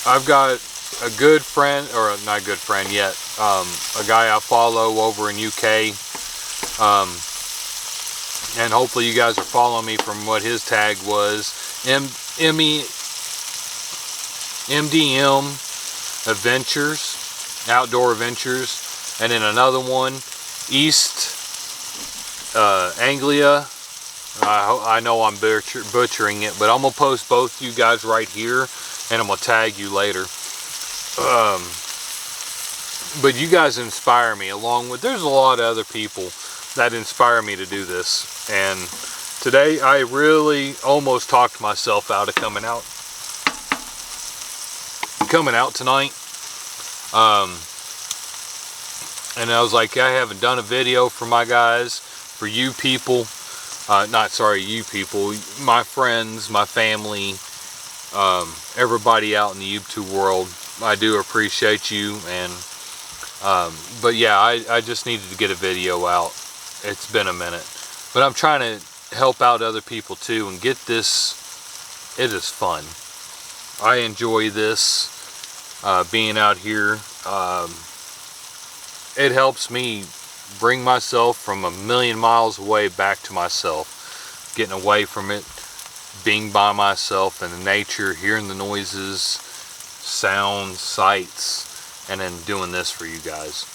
I've got a good friend, or not a good friend yet, a guy I follow over in UK. And hopefully you guys are following me from what his tag was. MDM Adventures, Outdoor Adventures. And then another one, East Anglia. I know I'm butchering it, but I'm going to post both you guys right here, and I'm going to tag you later. But you guys inspire me, along with, there's a lot of other people that inspire me to do this. And today I really almost talked myself out of coming out tonight. And I was like, I haven't done a video for my guys, for you people, you people, my friends, my family, everybody out in the YouTube world. I do appreciate you. And but yeah, I just needed to get a video out. It's been a minute, but I'm trying to help out other people too and get this. It is fun. I enjoy this, being out here. It helps me bring myself from a million miles away back to myself, getting away from it, being by myself in the nature, hearing the noises, sounds, sights, and then doing this for you guys.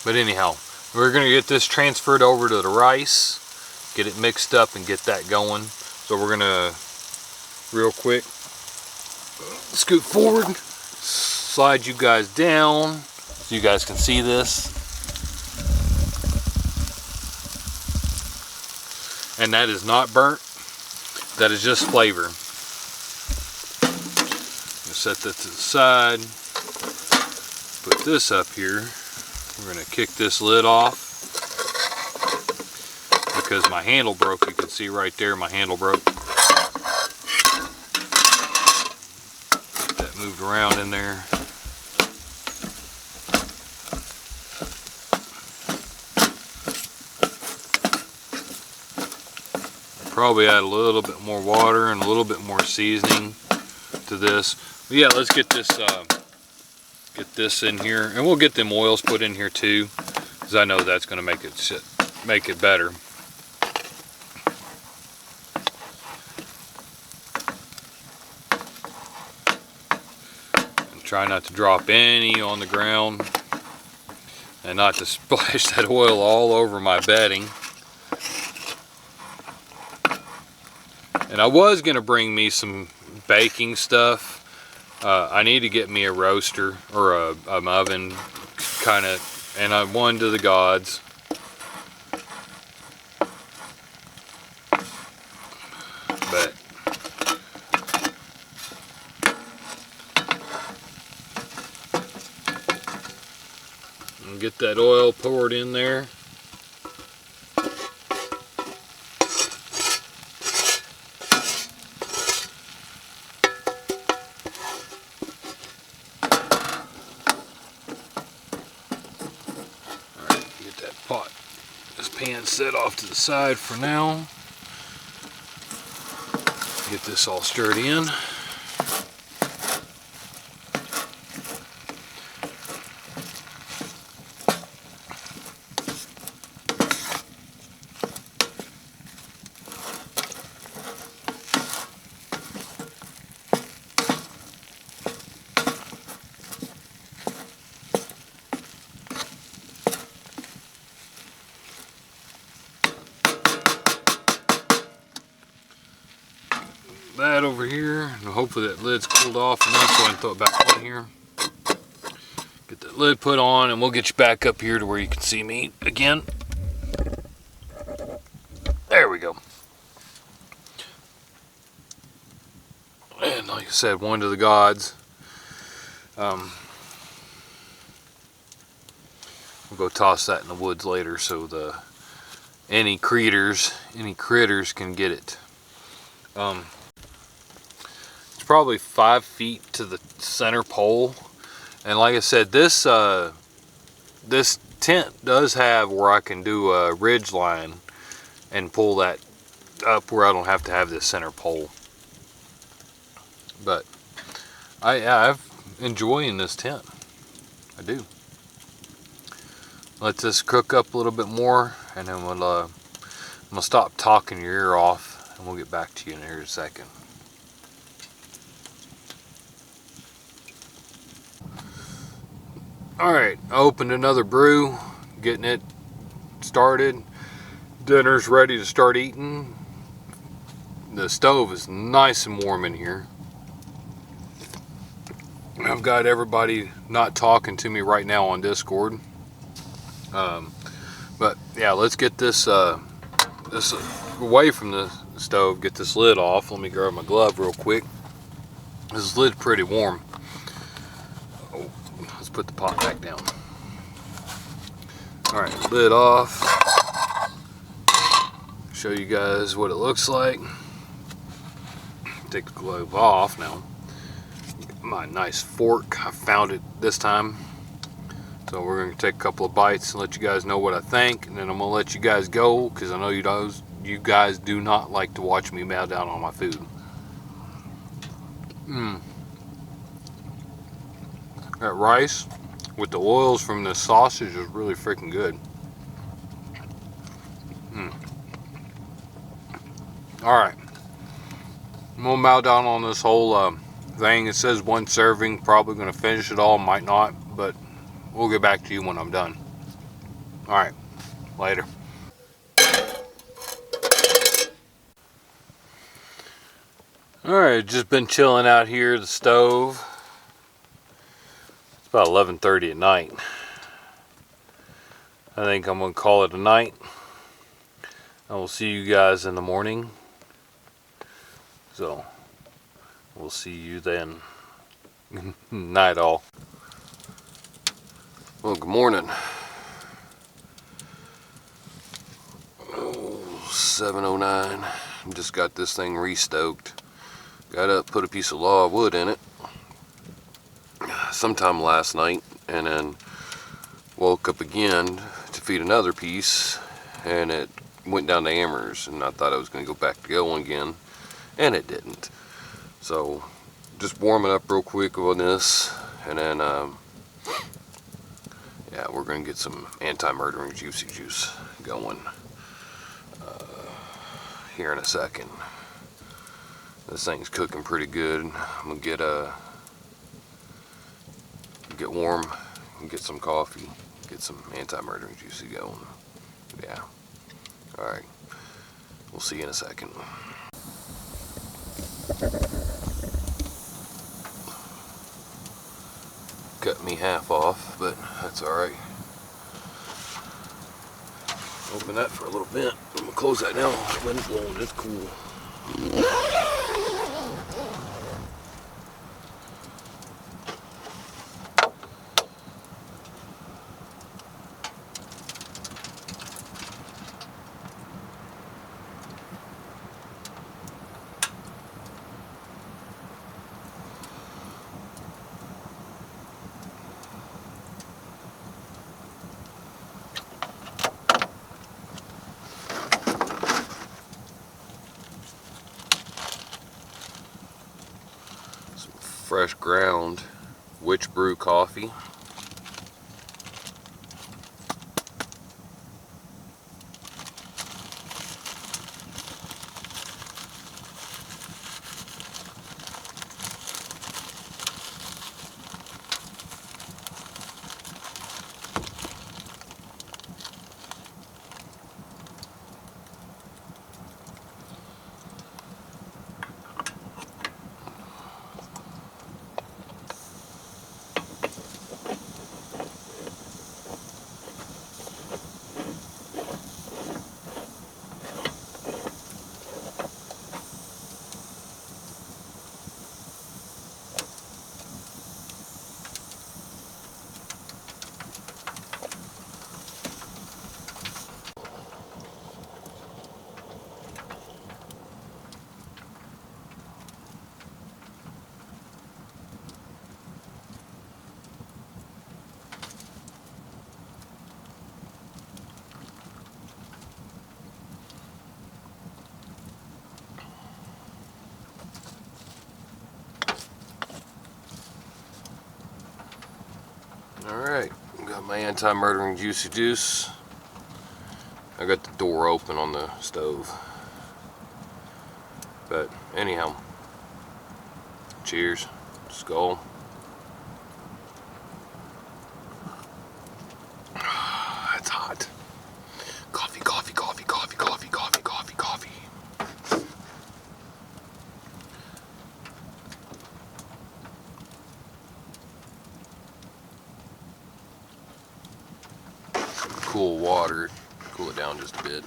But anyhow, we're going to get this transferred over to the rice, get it mixed up and get that going. So we're going to, real quick, scoot forward, slide you guys down so you guys can see this. And that is not burnt, that is just flavor. Set that to the side, put this up here. We're going to kick this lid off because my handle broke. You can see right there my handle broke. Get that moved around in there. I'll probably add a little bit more water and a little bit more seasoning to this. But yeah, let's get this in here, and we'll get them oils put in here too, because I know that's going to make it better. And try not to drop any on the ground, and not to splash that oil all over my bedding. And I was going to bring me some baking stuff. I need to get me a roaster or an oven, kind of, and I won to the gods. But and get that oil poured in there. Pan set off to the side for now. Get this all stirred in. That over here, and hopefully that lid's cooled off enough so I can throw it back on here. Get that lid put on, and we'll get you back up here to where you can see me again. There we go. And like I said, one to the gods. We'll go toss that in the woods later so any critters can get it. It's probably 5 feet to the center pole, and like I said, this tent does have where I can do a ridge line and pull that up where I don't have to have this center pole. But I'm enjoying this tent. I do. let this cook up a little bit more, and then I'm gonna stop talking your ear off, and we'll get back to you in here in a second. Alright, I opened another brew, getting it started. Dinner's ready to start eating. The stove is nice and warm in here. I've got everybody not talking to me right now on Discord. But yeah, let's get this away from the stove, get this lid off. Let me grab my glove real quick. This lid's pretty warm. Oh, let's put the pot back down. Alright, lid off. Show you guys what it looks like. Take the glove off now. My nice fork, I found it this time. So we're going to take a couple of bites and let you guys know what I think, and then I'm going to let you guys go, because I know you guys do not like to watch me bow down on my food. That rice with the oils from the sausage is really freaking good. Alright, I'm going to bow down on this whole thing. It says one serving, probably going to finish it all, might not, but we'll get back to you when I'm done. Alright, later. Alright, just been chilling out here at the stove. It's about 11:30 at night. I think I'm going to call it a night. I will see you guys in the morning. So, we'll see you then. Night all. Well, good morning. 7:09. Just got this thing restoked. Got up, put a piece of log wood in it sometime last night, and then woke up again to feed another piece, and it went down to hammers, and I thought I was going to go back to going again, and it didn't. So just warming up real quick on this, and then yeah, we're going to get some anti-murdering juicy juice going here in a second. This thing's cooking pretty good. I'm gonna get warm and get some coffee, get some anti-murdering juicy going. Yeah. Alright. We'll see you in a second. Cut me half off, but that's alright. Open that for a little bit. I'm gonna close that down. Wind's blowing. It's cool. Fresh ground witch brew coffee. Got my anti-murdering juicy juice. I got the door open on the stove. But anyhow, cheers. Skull. It's hot. Coffee, coffee, coffee, coffee, coffee, coffee, coffee, coffee. Cool water, cool it down just a bit.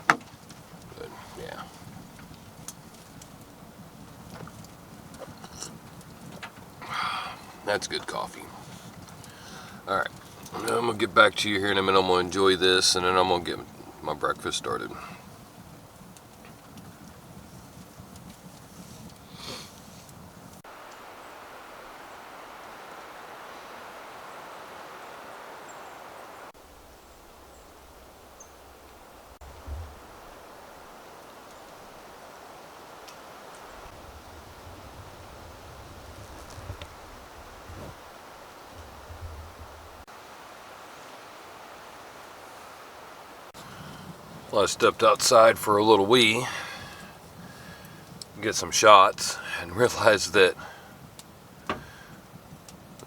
But yeah. That's good coffee. Alright, I'm gonna get back to you here in a minute. I'm gonna enjoy this and then I'm gonna get my breakfast started. Well, I stepped outside for a little wee, get some shots, and realized that the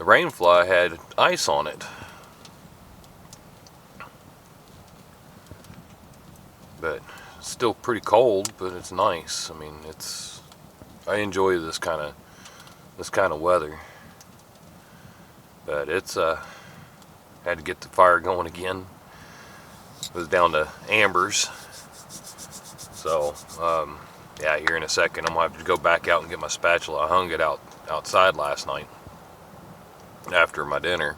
rainfly had ice on it. But it's still pretty cold, but it's nice. I mean, I enjoy this kind of weather. But it's had to get the fire going again. It was down to embers. So yeah, here in a second I'm gonna have to go back out and get my spatula. I hung it outside last night after my dinner,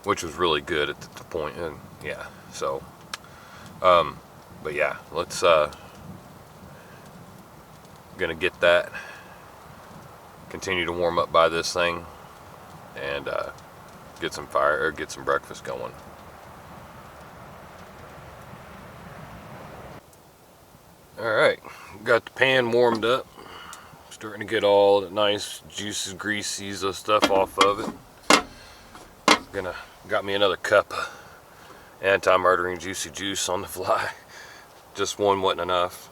which was really good at the point. And yeah, so but yeah, let's gonna get that, continue to warm up by this thing, and get some breakfast going. Alright, got the pan warmed up. Starting to get all the nice juices, greases, stuff off of it. Got me another cup of anti-murdering juicy juice on the fly. Just one wasn't enough.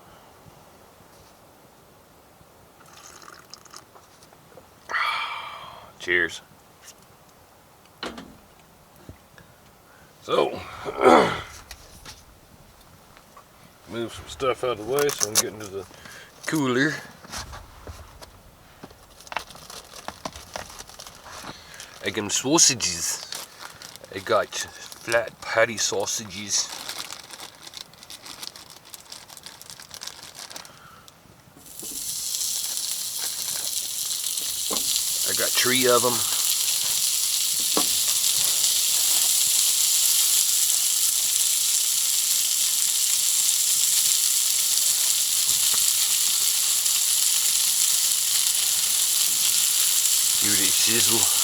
Cheers. So, move some stuff out of the way so I'm getting to the cooler. I got sausages. I got flat patty sausages. I got 3 of them. Give it a sizzle.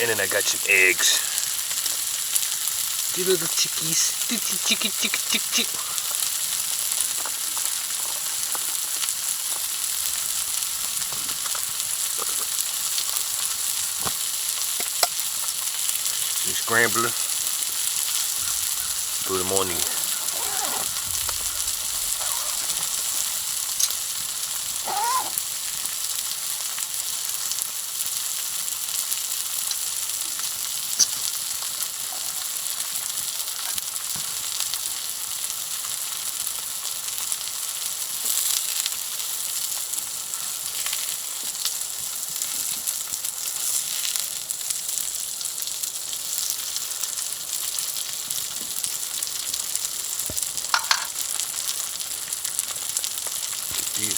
And then I got some eggs. The little chickies. Chick. Some scrambler. Put them on the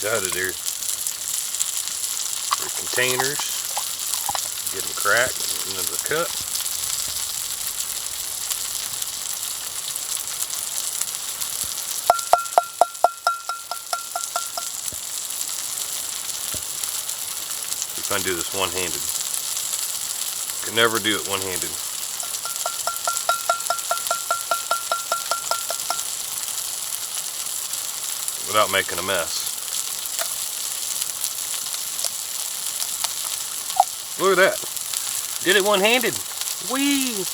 these out of their containers. Get them cracked into the cup. I'm trying to do this one-handed. Can never do it one-handed. Without making a mess. Look at that. Did it one-handed. Whee!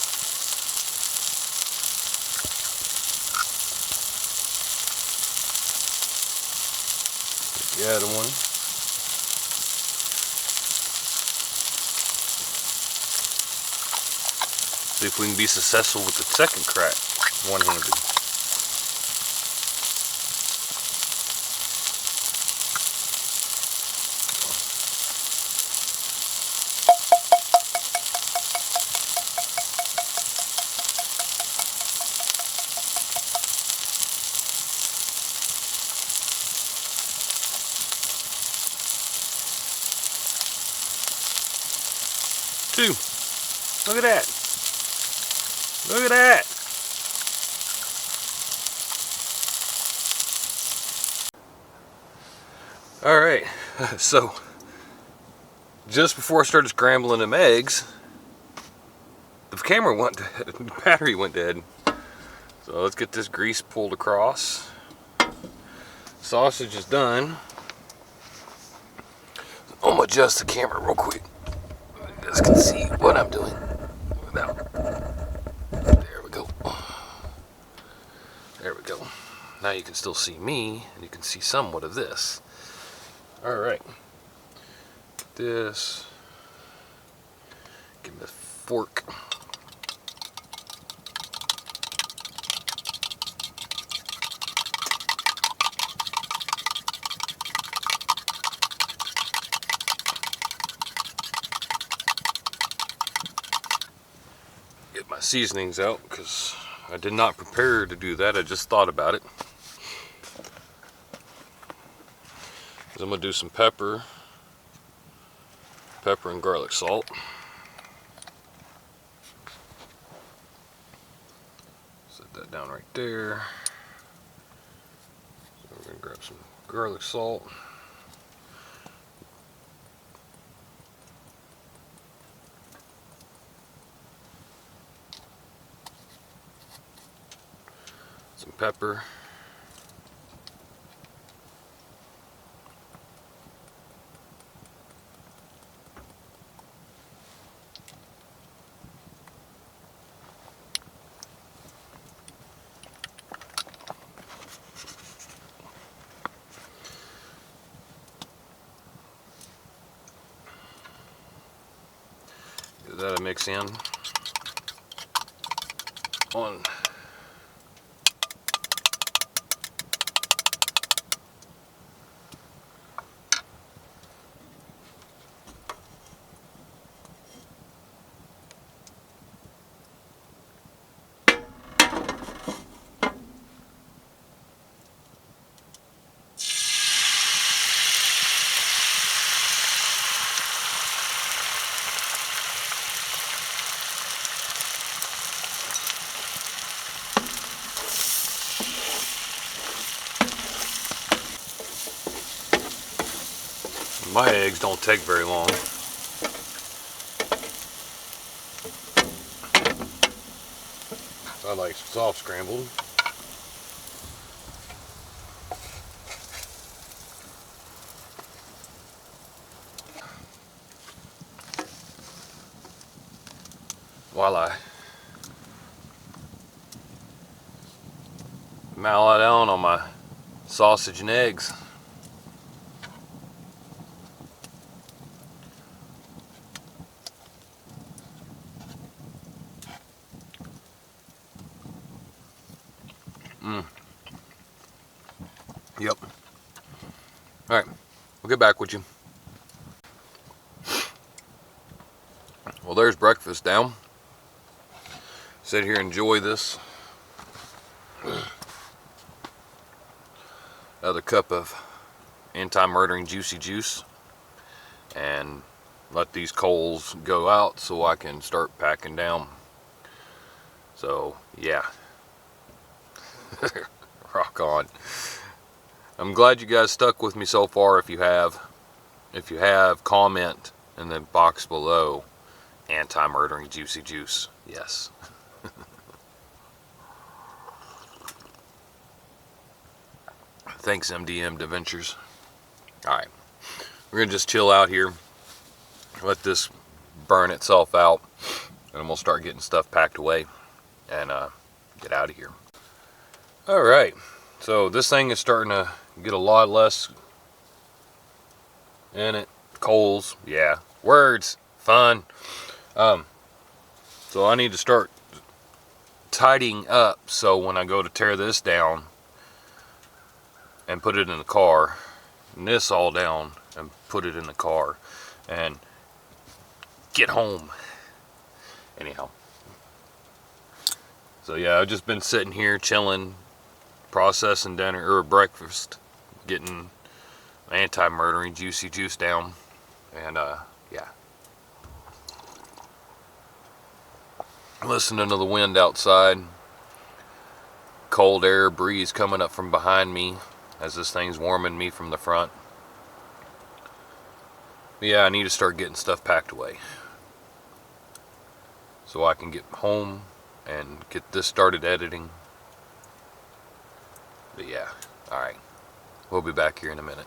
The other one. See if we can be successful with the second crack, one-handed. Two. Look at that. Look at that. All right, so just before I started scrambling them eggs, the camera went dead, the battery went dead. So let's get this grease pulled across. Sausage is done. I'm gonna adjust the camera real quick. You guys can see what I'm doing. There we go. There we go. Now you can still see me, and you can see somewhat of this. Alright. This. Give me a fork. Get my seasonings out because I did not prepare to do that. I just thought about it. I'm going to do some pepper and garlic salt. Set that down right there. So we're going to grab some garlic salt. Some pepper. Give that a mix in. On. My eggs don't take very long. I like soft scrambled. While I mallow it down on my sausage and eggs. Yep. All right, we'll get back with you. Well, there's breakfast down. Sit here and enjoy this. Another cup of anti-murdering juicy juice and let these coals go out so I can start packing down. So yeah, rock on. I'm glad you guys stuck with me so far. If you have comment in the box below, anti-murdering juicy juice. Yes. Thanks, MDM Adventures. Alright, we're gonna just chill out here, let this burn itself out, and then we'll start getting stuff packed away and get out of here. Alright, so this thing is starting to get a lot less in it. Coals, yeah, words, fun. So I need to start tidying up so when I go to tear this down and put it in the car, and this all down and put it in the car and get home. Anyhow, so yeah, I've just been sitting here chilling, processing dinner or breakfast, getting anti-murdering juicy juice down, and yeah, listening to the wind outside, cold air breeze coming up from behind me as this thing's warming me from the front. But yeah, I need to start getting stuff packed away so I can get home and get this started editing. But yeah, alright, we'll be back here in a minute.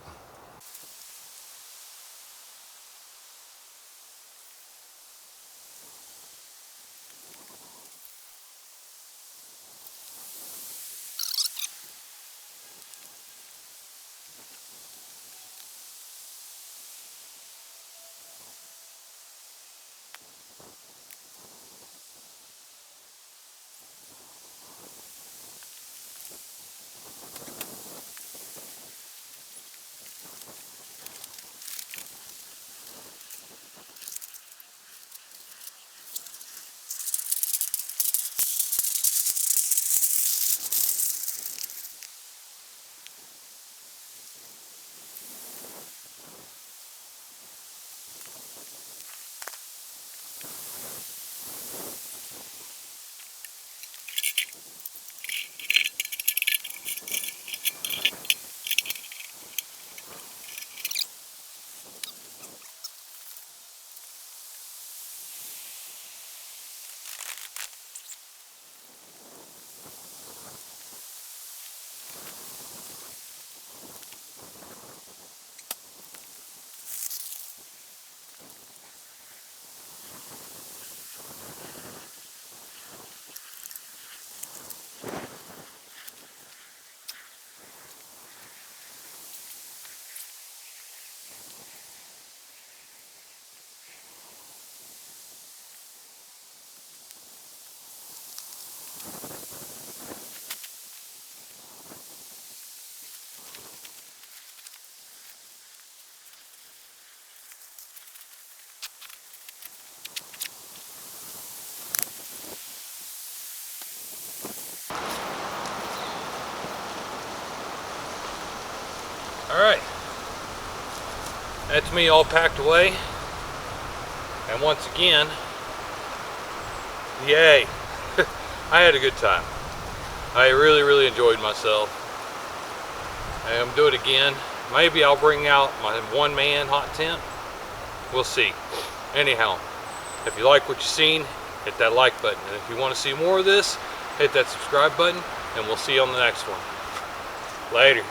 Alright, that's me all packed away, and once again, yay, I had a good time. I really enjoyed myself. I'm gonna do it again. Maybe I'll bring out my one-man hot tent. We'll see. Anyhow, if you like what you've seen, hit that like button, and if you want to see more of this, hit that subscribe button, and we'll see you on the next one. Later.